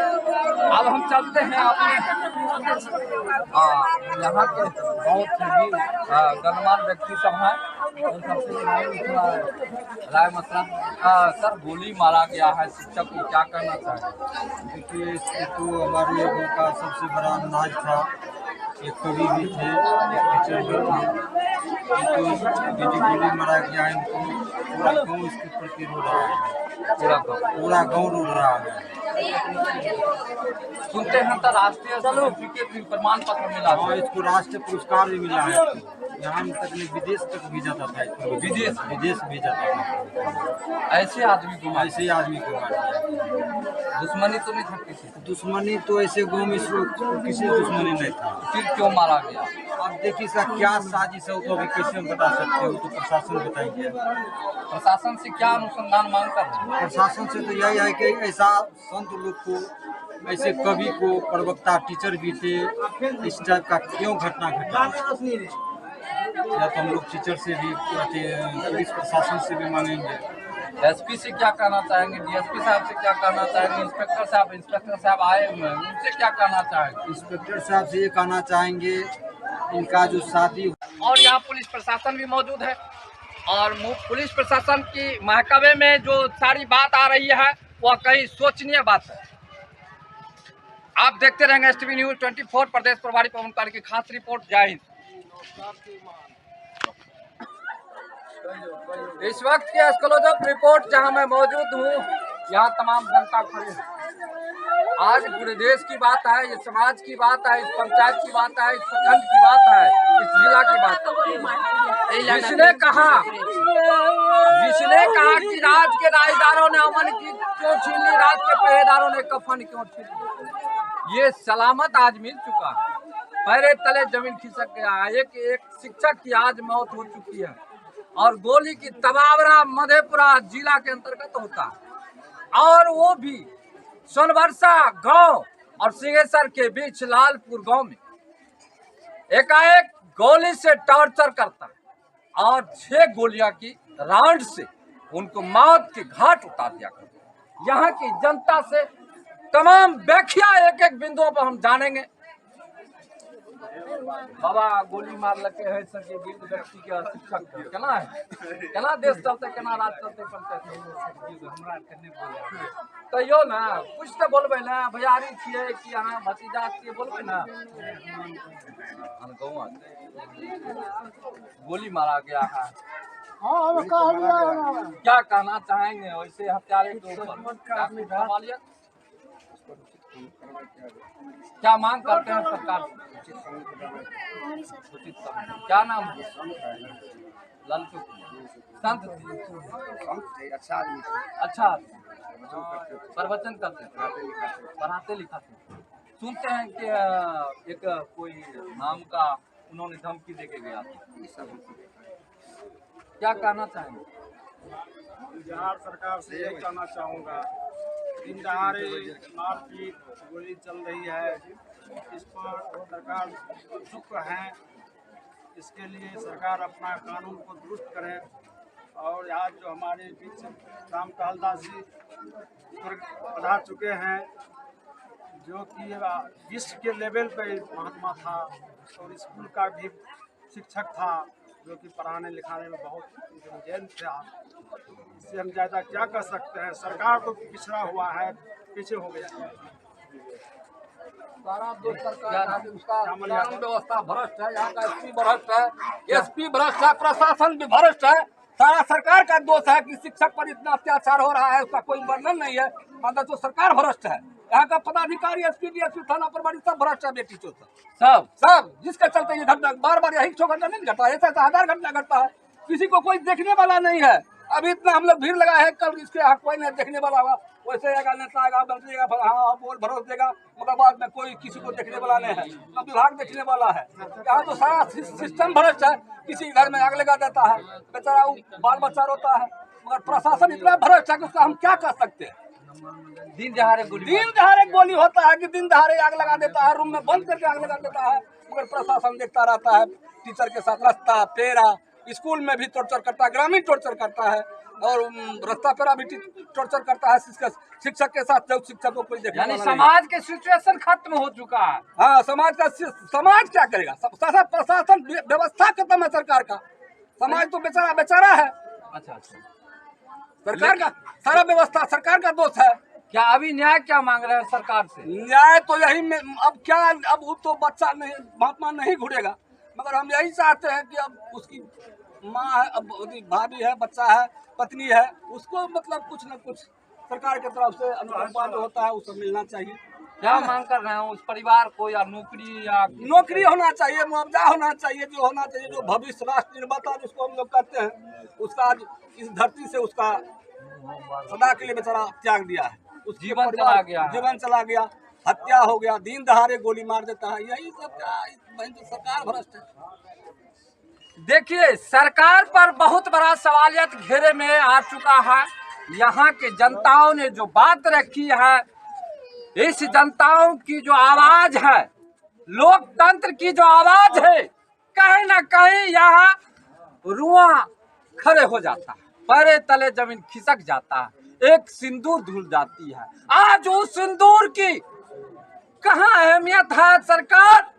S2: अब हम चलते हैं अपने यहाँ के बहुत ही गणमान्य व्यक्ति सब हैं। राय मसला सर, गोली मारा गया है शिक्षक को, क्या कहना चाहिए?
S8: देखिए इससे तो हमारे लोगों का सबसे बड़ा अंदाज था। एक कवि भी थे, एक टीचर भी थे, इनको गोली मारा गया है। इनको पूरा गाँव इसके प्रति रो रहा है, पूरा गाँव रो रहा है।
S2: सुनते हैं तो राष्ट्रीय सर्टिफिकेट भी, प्रमाण पत्र मिला
S8: और इसको राष्ट्रीय पुरस्कार भी मिला है। यहाँ तक नहीं, विदेश तक भी जाता था इसको, विदेश भी जाता था।
S2: ऐसे आदमी को मार
S8: दिया।
S2: दुश्मनी तो नहीं था किसी?
S8: दुश्मनी तो ऐसे गाँव में किसी दुश्मनी नहीं था।
S2: फिर क्यों मारा गया?
S8: अब देखिए इसका क्या साजिश है, तो अभी कैसे हम बता सकते हो, तो प्रशासन बताएंगे।
S2: प्रशासन से क्या अनुसंधान मांग कर रहे हैं?
S8: प्रशासन से तो यही है कि ऐसा संत लोग को, ऐसे कवि को, प्रवक्ता टीचर भी थे, इस टाइप का क्यों घटना घटा? या तो हम लोग टीचर से भी, पुलिस प्रशासन से भी मांगेंगे।
S2: एसपी से क्या कहना चाहेंगे? डीएसपी साहब से क्या कहना चाहेंगे? इंस्पेक्टर साहब आए हुए हैं, उनसे क्या कहना चाहेंगे?
S8: इंस्पेक्टर साहब से ये कहना चाहेंगे इनका जो शादी।
S2: और यहाँ पुलिस प्रशासन भी मौजूद है और पुलिस प्रशासन की महकमे में जो सारी बात आ रही है वह कहीं सोचनीय बात है। आप देखते रहेंगे STV न्यूज़ 24 प्रदेश प्रभारी पवन कुमार की खास रिपोर्ट। जय हिंद। इस वक्त की एक्सक्लूसिव रिपोर्ट जहां मैं मौजूद हूं, यहां तमाम जनता खड़ी है। आज पूरे देश की बात है, इस समाज की बात है, इस पंचायत की बात है, इस प्रखंड की बात है, इस जिला की बात है। जिसने कहा कि राज के राजदारों ने अमन की क्यों छीन ली, राज के पहरेदारों ने कफन क्यों छीन ली, ये सलामत आज मिल चुका है। पैरे तले जमीन खिसक गया है। एक शिक्षक की आज मौत हो चुकी है और गोली की तबावरा मधेपुरा जिला के अंतर्गत होता है और वो भी सोनबरसा गांव और सिंहेश्वर के बीच लालपुर गांव में एकाएक गोली से टॉर्चर करता है और 6 गोलियां की राउंड से उनको मौत के घाट उतार दिया करता। यहाँ की जनता से तमाम व्याख्या एक बिंदुओं पर हम जानेंगे। बाबा गोली मार लगे है सर के वृद्ध व्यक्ति के शिक्षक केना है, केना देश चलते, केना राज चलते हमरा कने बोले कहियो ना, कुछ तो बोलबे ना, भैयारी छिए कि अहाँ भतीजा छिए बोलबे ना। गोली मारा गया है, क्या कहना चाहेंगे वैसे हत्यारे के ऊपर? क्या मांग करते हैं सरकार से? क्या नाम है? ललचू संत अच्छा प्रवचन करते हैं, पढ़ाते लिखाते। सुनते हैं कि एक कोई नाम का उन्होंने धमकी देके गया था, क्या कहना चाहेंगे?
S8: बिहार सरकार से यही कहना चाहूँगा, दिन दहाड़े मारपीट गोली चल रही है, इस पर सरकार चुप है। इसके लिए सरकार अपना कानून को दुरुस्त करे और आज जो हमारे बीच राम टहलदास जी पधार चुके हैं, जो कि विश्व के लेवल पे महात्मा था और स्कूल का भी शिक्षक था, जो कि पढ़ाने लिखाने में बहुत जैन था। इससे हम ज़्यादा क्या कर सकते हैं? सरकार तो पिछड़ा हुआ है, पीछे हो गया है।
S2: सारा देश सरकार है, उसका कानून व्यवस्था भ्रष्ट है, यहाँ का एसपी भ्रष्ट है, एसपी भ्रष्ट है, प्रशासन भी भ्रष्ट है। सारा सरकार का दोष है कि शिक्षक पर इतना अत्याचार हो रहा है, उसका कोई वर्णन नहीं है। मतलब तो सरकार भ्रष्ट है, यहाँ का पदाधिकारी एसपी डीएसपी थाना प्रभारी सब भ्रष्ट है, बेटी चोर सब जिसके चलते ये घटना बार बार यही घटना नहीं घटा है, ऐसा 1000 घटना घटता है, किसी को कोई देखने वाला नहीं है। अभी इतना हम लोग भीड़ लगा है, कल इसके यहाँ कोई नहीं देखने वाला होगा, वैसे आएगा नेता आएगा मंत्री आएगा, हाँ बोल भरोस देगा, मगर बाद में कोई किसी को देखने वाला नहीं है, ना विभाग देखने वाला है। यहाँ तो सारा सिस्टम भ्रष्ट है, किसी घर में आग लगा देता है, बेचारा बाल बच्चा रोता है, मगर प्रशासन इतना भ्रष्ट है कि उसका हम क्या कर सकते हैं। दिन दहाड़े गोली होता है कि दिन दहाड़े आग लगा देता है, रूम में बंद करके आग लगा देता है, मगर प्रशासन देखता रहता है। टीचर के साथ रास्ता पेरा, स्कूल में भी टॉर्चर करता है, ग्रामीण टॉर्चर करता है और रास्ता पेरा भी टॉर्चर करता है शिक्षक के साथ। जब शिक्षक को कोई देखने वाला नहीं, समाज के सिचुएशन खत्म हो चुका है।
S8: हाँ, समाज क्या करेगा? सारा प्रशासन व्यवस्था खत्म है सरकार का, समाज तो बेचारा है।
S2: अच्छा
S8: सरकार का सारा व्यवस्था सरकार का दोष है।
S2: क्या अभी न्याय क्या मांग रहे हैं सरकार से?
S8: न्याय तो यही में अब क्या, अब वो तो बच्चा नहीं, महात्मा नहीं घूरेगा, मगर हम यही चाहते हैं कि अब उसकी माँ है, अब भाभी है, बच्चा है, पत्नी है, उसको मतलब कुछ न कुछ सरकार की तरफ से अनुकंपा जो होता है उसको मिलना चाहिए।
S2: क्या मांग कर रहे हैं उस परिवार को? या
S8: नौकरी होना चाहिए, मुआवजा होना चाहिए, जो होना चाहिए, जो भविष्य राष्ट्र निर्माता जिसको हम लोग कहते हैं, उसका आज इस धरती से उसका सदा के लिए बेचारा त्याग दिया है,
S2: जीवन
S8: चला गया, हत्या हो गया, दिन दहाड़े गोली मार देता है, यही सब तो सरकार भ्रष्ट है।
S2: देखिए, सरकार पर बहुत बड़ा सवालियत घेरे में आ चुका है। यहाँ के जनताओं ने जो बात रखी है, इस जनताओं की जो आवाज है, लोकतंत्र की जो आवाज है, कहीं ना कहीं यहाँ रुआ खड़े हो जाता है, पैरे तले जमीन खिसक जाता है, एक सिंदूर धुल जाती है। आज उस सिंदूर की कहाँ अहमियत है सरकार?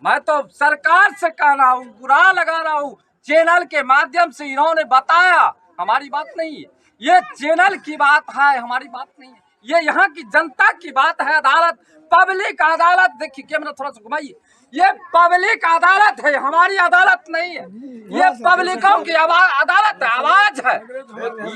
S2: मैं तो सरकार से कह रहा हूँ, बुरा लगा रहा हूँ, चैनल के माध्यम से इन्होंने बताया, हमारी बात नहीं है, ये चैनल की बात है, हमारी बात नहीं है, ये यहाँ की जनता की बात है। अदालत, पब्लिक अदालत, देखिए कैमरा थोड़ा सा घुमाइए, ये पब्लिक अदालत है, हमारी अदालत नहीं है, ये पब्लिकों की अदालत है, आवाज है।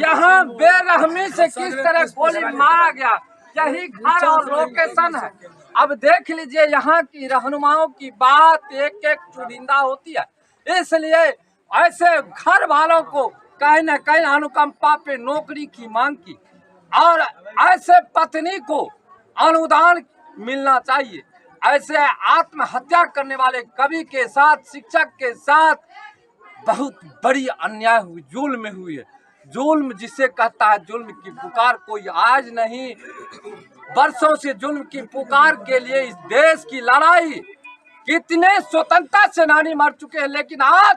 S2: यहाँ बेरहमी से किस तरह गोली मारा गया, यही घर और लोकेशन है। अब देख लीजिए, यहाँ की रहनुमाओं की बात एक एक चुनिंदा होती है, इसलिए ऐसे घर वालों को कहीं न कहीं अनुकंपा पे नौकरी की मांग की, और ऐसे पत्नी को अनुदान मिलना चाहिए, ऐसे आत्महत्या करने वाले कवि के साथ, शिक्षक के साथ बहुत बड़ी अन्याय हुई, जुल्म हुई है। जुल्म जिसे कहता है, जुल्म की पुकार कोई आज नहीं, वर्षों से जुल्म की पुकार के लिए इस देश की लड़ाई, कितने स्वतंत्रता सेनानी मर चुके हैं, लेकिन आज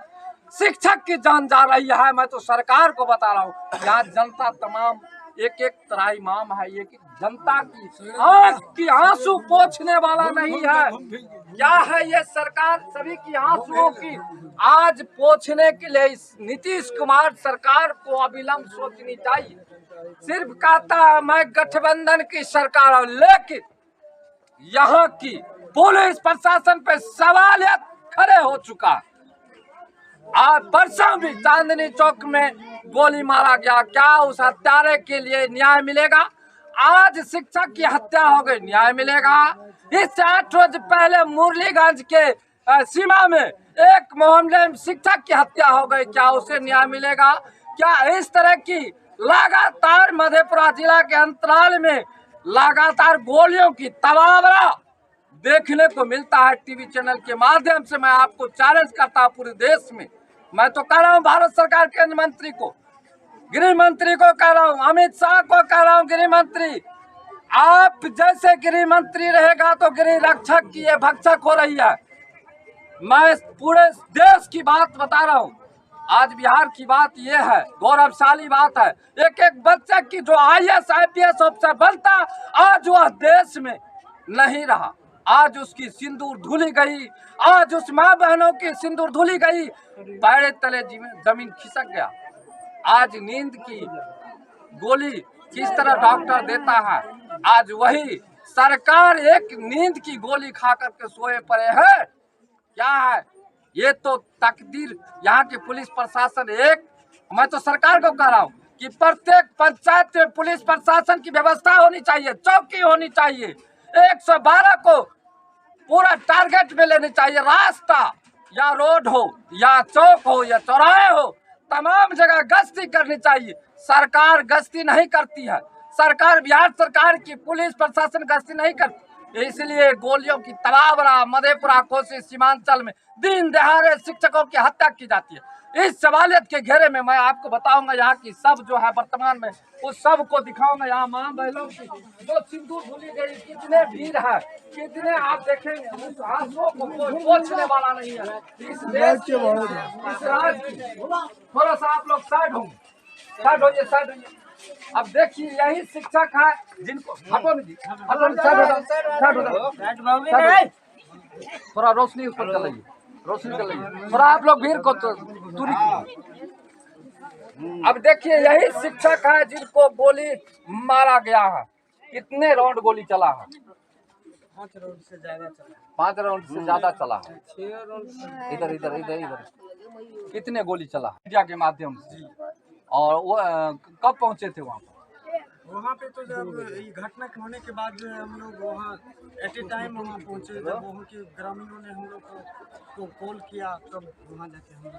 S2: शिक्षक की जान जा रही है। मैं तो सरकार को बता रहा हूँ, यहाँ जनता तमाम एक एक तराई माम है, एक एक जनता की आंख की आंसू पोंछने वाला नहीं है। क्या है ये सरकार? सभी की आंसुओं की आज पोंछने के लिए इस नीतीश कुमार सरकार को अविलंब सोचनी चाहिए। सिर्फ कहता है मैं गठबंधन की सरकार हूं, लेकिन यहाँ की पुलिस प्रशासन पे सवाल खड़े हो चुका है। आज परसों भी चांदनी चौक में गोली मारा गया, क्या उस हत्यारे के लिए न्याय मिलेगा? आज शिक्षक की हत्या हो गई, न्याय मिलेगा? इससे 8 रोज पहले मुरलीगंज के सीमा में एक मोहल्ले में शिक्षक की हत्या हो गई, क्या उसे न्याय मिलेगा? क्या इस तरह की लगातार मधेपुरा जिला के अंतराल में लगातार गोलियों की तबादला देखने को मिलता है? टीवी चैनल के माध्यम से मैं आपको चैलेंज करता हूं पूरे देश में। मैं तो कह रहा हूं भारत सरकार के मंत्री को, गृह मंत्री को कह रहा हूं, अमित शाह को कह रहा हूं, गृह मंत्री आप जैसे गृह मंत्री रहेगा तो गृह रक्षक की ये भक्षक हो रही है। मैं पूरे देश की बात बता रहा हूं। आज बिहार की बात ये है, गौरवशाली बात है, एक एक बच्चे की जो IAS IPS अफसर बनता, आज वह देश में नहीं रहा। आज उसकी सिंदूर धुली गई, आज उस माँ बहनों की सिंदूर धुली गई, पैर तले जमीन खिसक गया। आज नींद की गोली किस तरह डॉक्टर देता है, आज वही सरकार एक नींद की गोली खा करके सोए पड़े है। क्या है ये? तो तकदीर यहाँ के पुलिस प्रशासन एक, मैं तो सरकार को कह रहा हूँ कि प्रत्येक पंचायत में पुलिस प्रशासन की व्यवस्था होनी चाहिए, चौकी होनी चाहिए, 112 को पूरा टारगेट में लेनी चाहिए। रास्ता या रोड हो या चौक हो या चौराहे हो, तमाम जगह गश्ती करनी चाहिए। सरकार गश्ती नहीं करती है, सरकार बिहार सरकार की पुलिस प्रशासन गश्ती नहीं करती, इसलिए गोलियों की तबादला मधेपुरा कोसी सीमांचल में दिन दहाड़े शिक्षकों की हत्या की जाती है। इस सवालियत के घेरे में मैं आपको बताऊंगा, यहाँ की सब जो है वर्तमान में उस सब को दिखाऊंगा। यहाँ मां बहनों की जो सिंदूर धुली गई, कितने भीड़ है, कितने आप देखेंगे, उस आंसुओं को कोई पोंछने वाला नहीं है। इस देश के इस राज्य की थोड़ा सा आप लोग साइड होंगे, साइड होइए, साइड होइए। अब देखिए यही शिक्षक है जिनको थोड़ा रोशनी उस पर चलाइए, रोशनी चलाइए थोड़ा, आप लोग भीड़ को तो दूरी कीजिए। अब देखिए यही शिक्षक है जिनको गोली मारा गया है। कितने राउंड गोली चला है?
S8: 5 राउंड से ज्यादा चला।
S2: 5 राउंड से ज्यादा चला है। इधर इधर इधर इधर कितने गोली चला है मीडिया के माध्यम से? और वो कब पहुंचे थे वहाँ पर?
S8: वहाँ पे तो जब ये घटना होने के बाद जो है हम लोग वहाँ एट ए टाइम वहाँ पहुँचे। जब वहाँ के ग्रामीणों ने हम लोग को कॉल किया तब वहाँ जाके हम लोग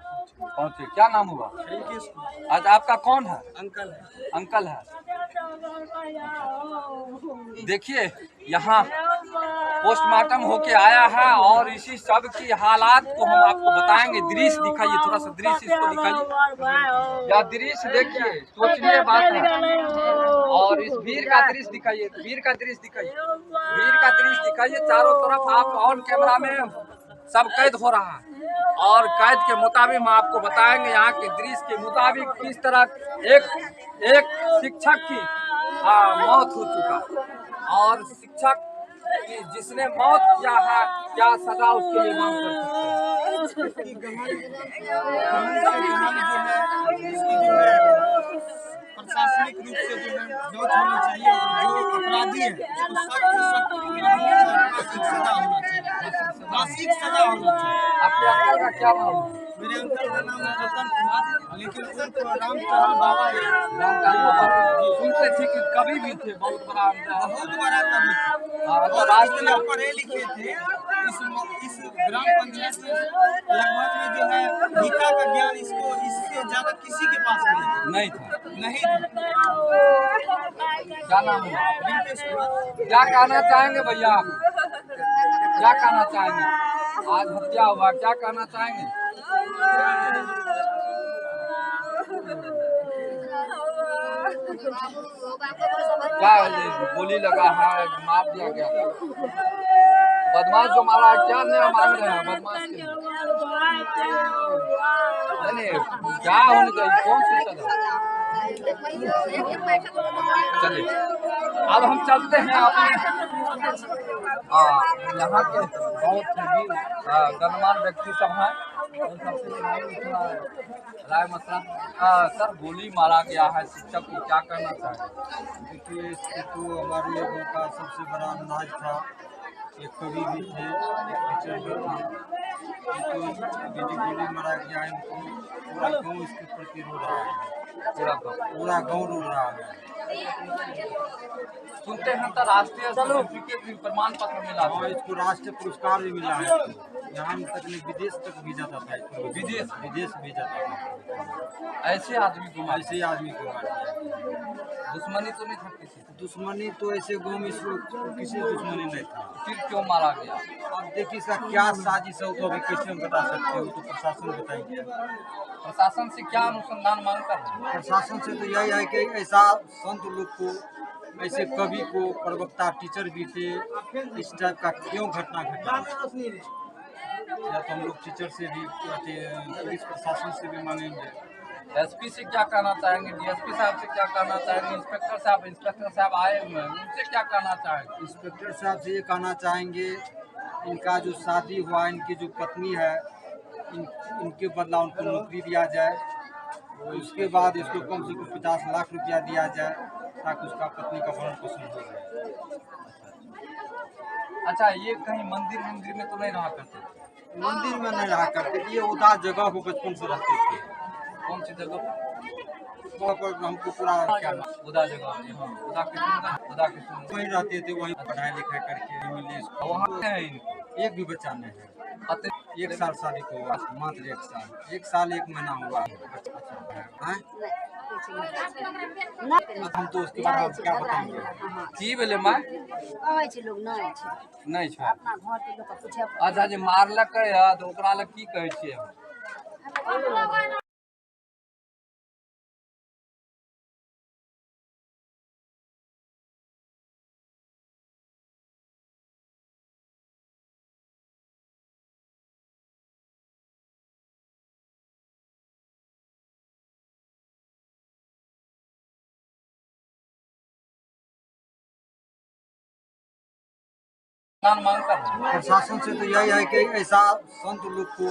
S2: पहुंचे। क्या नाम हुआ?
S8: रिंकेश को।
S2: आज आपका कौन है?
S8: अंकल है।
S2: अंकल है। देखिए यहाँ पोस्टमार्टम होके आया है और इसी सब की हालात को हम आपको बताएंगे। दृश्य दिखाइए, थोड़ा सा दृश्य इसको दिखाइए। या दृश्य देखिए, सोचनीय बात है। और इस भीड़ का दृश्य दिखाइए, भीड़ का दृश्य दिखाइए, भीड़ का दृश्य दिखाइए। चारों तरफ आप ऑन कैमरा में सब कैद हो रहा है और कैद के मुताबिक हम आपको बताएंगे यहाँ के दृश्य के मुताबिक किस तरह एक शिक्षक की मौत हो चुका और शिक्षक की जिसने मौत किया है क्या सजा उसके लिए मांग कर सकते हैं?
S8: प्रशासनिक रूप से जो है जांच होनी चाहिए, जो अपराधी है उसको सख्त से सख्त सजा होना चाहिए, फांसी सजा होना चाहिए।
S2: आपके अंकल का क्या नाम है?
S8: मेरे अंकल का नाम है रतन कुमार, लेकिन उनको रामचरण बाबा
S2: सुनते थे कि कभी भी थे, बहुत बड़ा
S8: कवि थे और राष्ट्रीय पढ़े लिखे थे। इस ग्राम पंचायत में लगभग में जो है गीता का ज्ञान इससे ज्यादा किसी के पास नहीं था।
S2: क्या नाम है?
S8: रिंकेश कुमार।
S2: क्या कहना चाहेंगे भैया? क्या कहना चाहेंगे? आज हत्या हुआ, क्या कहना चाहेंगे? क्या गोली लगा है, मार दिया गया, बदमाश जो मारा है, क्या नया मांग रहे हैं बदमाश के? नहीं, क्या होनी चाहिए, कौन सी सजा? चलिए अब हम चलते हैं अपने यहाँ के बहुत ही गणमान्य व्यक्ति सब हैं, राय मसला। सर, गोली मारा गया है शिक्षक को, क्या कहना चाहिए?
S3: देखिए, इससे तो हमारे लोगों का सबसे बड़ा अंदाज था। एक कवि भी थे, एक टीचर भी थे। तो गोली मारा गया है, इनको पूरा गाँव इसके प्रति रो रहा है, पूरा गाँव रो रहा है।
S2: सुनते हैं तो राष्ट्रीय सर्टिफिकेट भी, प्रमाण पत्र मिला
S3: और इसको राष्ट्रीय पुरस्कार भी मिला है। यहाँ तक नहीं, विदेश तक भी जाता था इसको, विदेश भी जाता था।
S2: ऐसे आदमी को मार
S3: ऐसे आदमी को मार दिया।
S2: दुश्मनी तो नहीं था किसी?
S3: दुश्मनी तो ऐसे गाँव में किसी दुश्मनी नहीं था।
S2: फिर क्यों मारा गया?
S3: अब देखिए इसका क्या साजिश है, तो अभी कैसे हम बता सकते हो, तो प्रशासन बताएंगे।
S2: प्रशासन से क्या अनुसंधान मांग कर रहे हैं?
S3: प्रशासन से तो यही है कि ऐसा संत लोग को, ऐसे कवि को, प्रवक्ता टीचर भी थे, इस टाइप का क्यों घटना घटा? या तो हम लोग टीचर से भी, पुलिस प्रशासन से भी मांगेंगे।
S2: एसपी से क्या कहना चाहेंगे? डीएसपी साहब से क्या कहना चाहेंगे? इंस्पेक्टर साहब आए हुए हैं, उनसे क्या कहना चाहेंगे?
S3: इंस्पेक्टर साहब से ये कहना चाहेंगे, इनका जो शादी हुआ, इनकी जो पत्नी है, इनके बदला उनको नौकरी दिया जाए, और उसके बाद इसको कम से कम 50 लाख रुपया दिया जाए, ताकि उसका पत्नी का भरण पोषण हो जाए।
S2: अच्छा, ये कहीं मंदिर में तो नहीं रहा करते?
S3: मंदिर में नहीं रहा करते, ये उदास जगह को बचपन से रहते थे।
S2: कौन सी जगह
S3: पर हमको पूरा क्या
S2: उदा जगह? उदा किस्म
S3: वहीं रहते थे, वहीं पढ़ाई लिखाई करके मिले।
S2: वहाँ है इनको
S3: एक भी बच्चा नहीं है। 1 साल शादी को हुआ, मात्र 1 साल 1 महीना हुआ। हम तो उसके बाद हम क्या बताएंगे?
S2: की बोले माँ नहीं छै। अच्छा, जे मारलक तो ओकरा लग की कहै छियै? मांग कर
S3: प्रशासन से तो यही है कि ऐसा संत लोग को,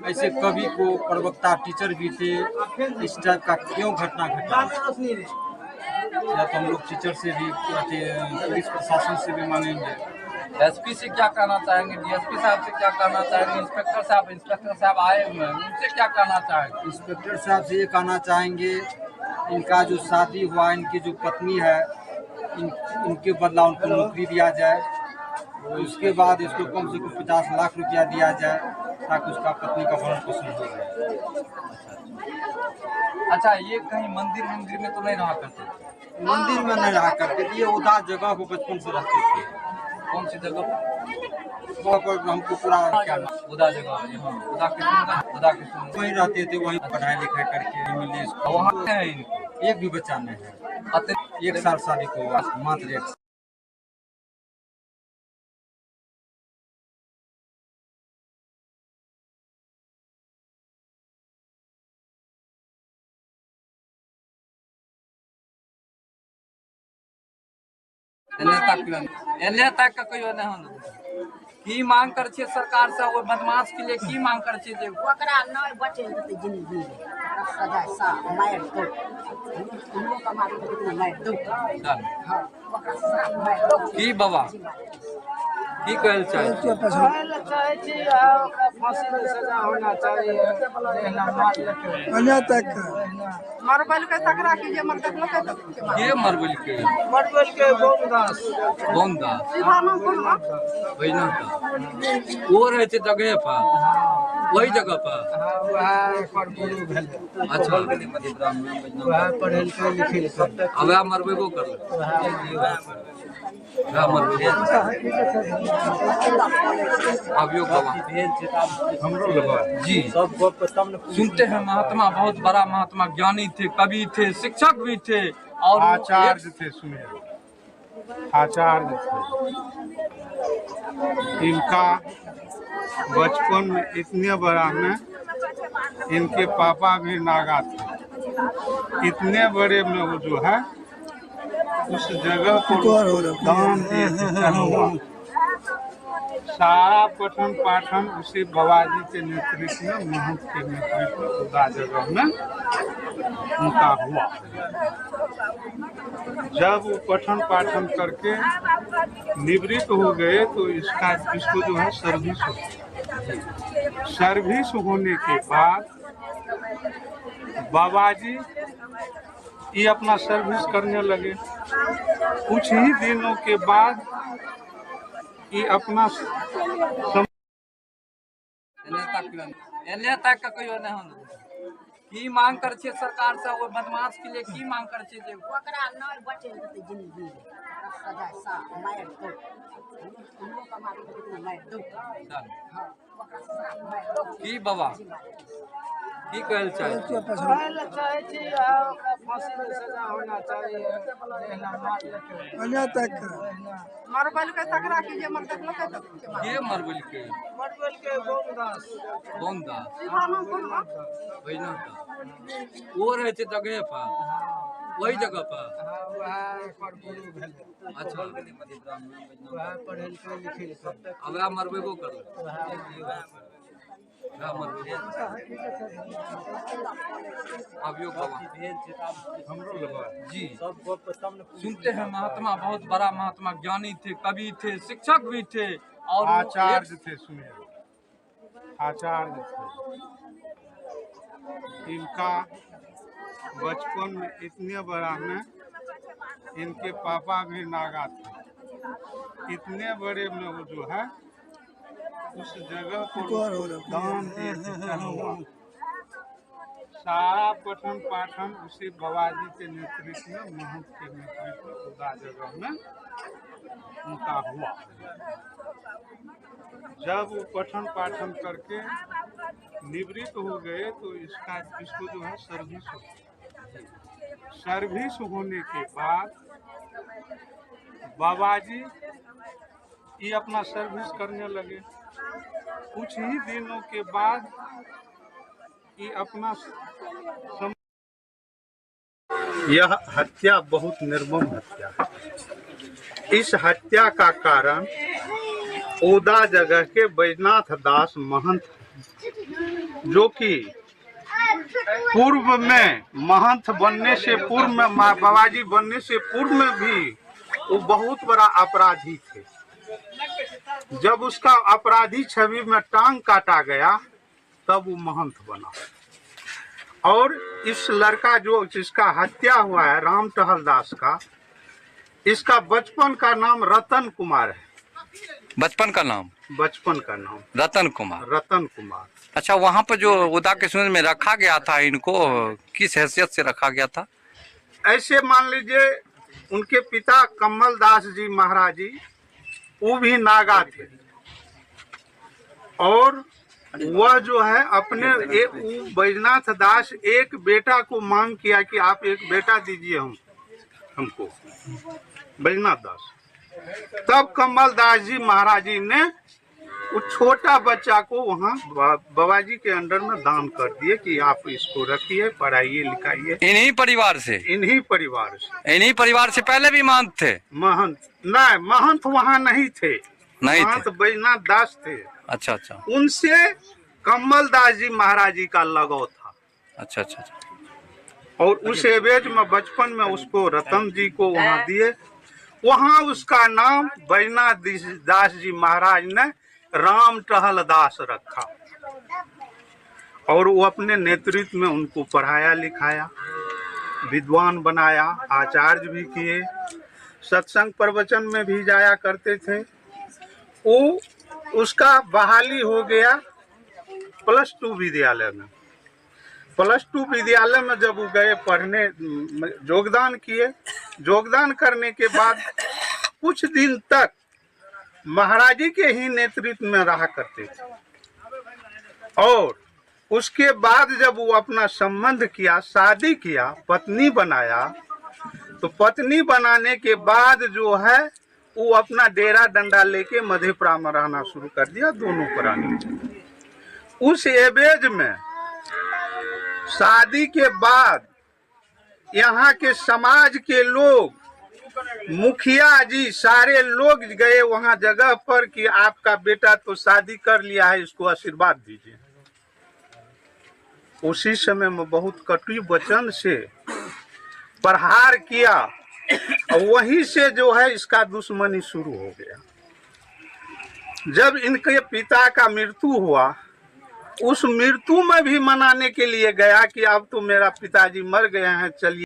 S3: ऐसे कवि को, प्रवक्ता टीचर भी थे, इस टाइप का क्यों घटना घटा? या तो हम लोग टीचर से भी, पुलिस प्रशासन से भी मांगेंगे।
S2: एसपी से क्या कहना चाहेंगे? डीएसपी साहब से क्या कहना चाहेंगे? इंस्पेक्टर साहब आए हुए हैं, उनसे क्या कहना चाहेंगे?
S3: इंस्पेक्टर साहब से ये कहना चाहेंगे, इनका जो शादी हुआ, इनकी जो पत्नी है, इनके बदला उनको नौकरी दिया जाए, और उसके बाद इसको कम से कम 50 लाख रुपया दिया जाए, ताकि उसका पत्नी का भरण पोषण हो जाए।
S2: अच्छा, ये कहीं मंदिर में तो नहीं रहा करते?
S3: मंदिर में नहीं रहा करते, ये उदास जगह को बचपन से रहते थे।
S2: कौन सी जगह?
S3: पर हमको पूरा क्या
S2: उदा जगह उदा किस्म
S3: वहीं रहते थे, वहीं पढ़ाई लिखाई करके मिले।
S2: वहाँ है इनको
S3: एक भी बच्चा नहीं है। 1 साल शादी को हुआ, मात्र 1 साल।
S2: एने तक का कहियो नहीं हम की मांग कर छियै सरकार से? वो बदमाश के लिए की मांग कर छियै?
S9: ओकरा नहीं बचे देते जिंदगी में, सजा सा मार दो, हमको का मार दो, मार दो। हां, ओकरा सा मार दो।
S2: की बाबा की कहल चाहे?
S8: फांसी की सजा होना चाहिए।
S9: मरबल के तकरा की जे मर तक लोग तक
S2: के मरबल के
S8: गोमदास
S9: सिवाना को
S2: बहिना का वो रहे थे जगह पर, वही जगह पर। अच्छा,
S8: पढ़े लिखे
S2: अब मरबेबो कर जी सुनते हैं महात्मा बहुत बड़ा महात्मा ज्ञानी थे, कवि थे, शिक्षक भी थे और
S8: आचार्य थे। सुनिए, आचार्य थे। इनका बचपन में इतने बड़ा में इनके पापा भी नागा थे। इतने बड़े में वो जो है उस जगह को दान दिए थे। सारा पठन पाठन उसी बाबाजी के नेतृत्व में, महंत के नेतृत्व में उदा जगह में उनका हुआ। जब वो पठन पाठन करके निवृत्त हो गए तो इसको जो है सर्विस होने के बाद बाबाजी ये अपना सर्विस करने लगे। कुछ ही दिनों के बाद ये अपना
S2: की मांग कर छे सरकार से, वो बदमाश के लिए की मांग कर छे जे
S9: ओकरा नहीं बचे रहते जिंदगी सजा सा मार दो उनको का मार दो मार दो। हां ओकरा सा मार दो
S2: की बाबा की कहल चाहे
S6: चाहे छी ओकरा फांसी के सजा होना चाहिए। अन्य तक
S9: मरबल के तकरा की जे मर तक लगे
S2: के मरबल के
S6: गोमदास
S2: भैया वो रहे थे जगह पर, वही जगह पर। अच्छा अब मरबेबो करो जी सुनते हैं महात्मा बहुत बड़ा महात्मा ज्ञानी थे, कवि थे, शिक्षक भी थे और
S8: आचार्य थे। सुनिए, आचार्य थे। इनका बचपन में इतने बड़ा में इनके पापा भी नागा थे। इतने बड़े में वो जो है उस जगह को दान दिए थे। सारा पठन पाठन उसी बाबाजी के नेतृत्व में, महंत के नेतृत्व में उदा जगह में उनका हुआ। जब वो पठन पाठन करके निवृत्त हो गए तो इसको जो है सर्विस होने के बाद बाबाजी ये अपना सर्विस करने लगे। कुछ ही दिनों के बाद ये अपना यह हत्या बहुत निर्मम हत्या है। इस हत्या का कारण ओदा जगह के बैजनाथ दास महंत, जो कि पूर्व में महंत बनने से पूर्व में, बाबाजी बनने से पूर्व में भी वो बहुत बड़ा अपराधी थे। जब उसका अपराधी छवि में टांग काटा गया तब वो महंत बना। और इस लड़का जो जिसका हत्या हुआ है राम टहल दास का, इसका बचपन का नाम रतन कुमार है।
S2: बचपन का नाम
S8: रतन कुमार।
S2: अच्छा, वहाँ पर जो उदा के सुन में रखा गया था, इनको किस हैसियत से रखा गया था?
S8: ऐसे मान लीजिए उनके पिता कमल दास जी महाराज जी वो भी नागा थे और वह जो है अपने बैजनाथ दास एक बेटा को मांग किया कि आप एक बेटा दीजिए हमको बैजनाथ दास। तब कमल दास जी महाराज जी ने उस छोटा बच्चा को वहाँ बाबाजी के अंडर में दान कर दिए कि आप इसको रखिए, पढ़ाइए, लिखाइए। इन्हीं परिवार से पहले भी महंत थे? महंत वहाँ नहीं थे, महंत बैजनाथ दास थे।
S2: अच्छा।
S8: उनसे कमल दास जी महाराज जी का लगाव था।
S2: अच्छा।
S8: और उस एवज में बचपन में उसको रतन जी को वहाँ दिए। वहाँ उसका नाम बैजनाथ दास जी महाराज ने राम टहल दास रखा और वो अपने नेतृत्व में उनको पढ़ाया लिखाया, विद्वान बनाया, आचार्य भी किए, सत्संग प्रवचन में भी जाया करते थे। वो उसका बहाली हो गया +2 विद्यालय में। +2 विद्यालय में जब वो गए पढ़ने, योगदान किए। योगदान करने के बाद
S10: कुछ दिन तक महाराजी के ही नेतृत्व में रहा करते थे, और उसके बाद जब वो अपना संबंध किया, शादी किया, पत्नी बनाया, तो पत्नी बनाने के बाद जो है वो अपना डेरा डंडा लेके मधेपुरा में रहना शुरू कर दिया, दोनों प्राणी। उस एवज में शादी के बाद यहाँ के समाज के लोग, मुखिया जी, सारे लोग गए वहाँ जगह पर कि आपका बेटा तो शादी कर लिया है, इसको आशीर्वाद दीजिए। उसी समय में बहुत कटु वचन से प्रहार किया, और वहीं से जो है इसका दुश्मनी शुरू हो गया। जब इनके पिता का मृत्यु हुआ, उस मृत्यु में भी मनाने के लिए गया कि अब तो मेरा पिताजी मर गए हैं, चलिए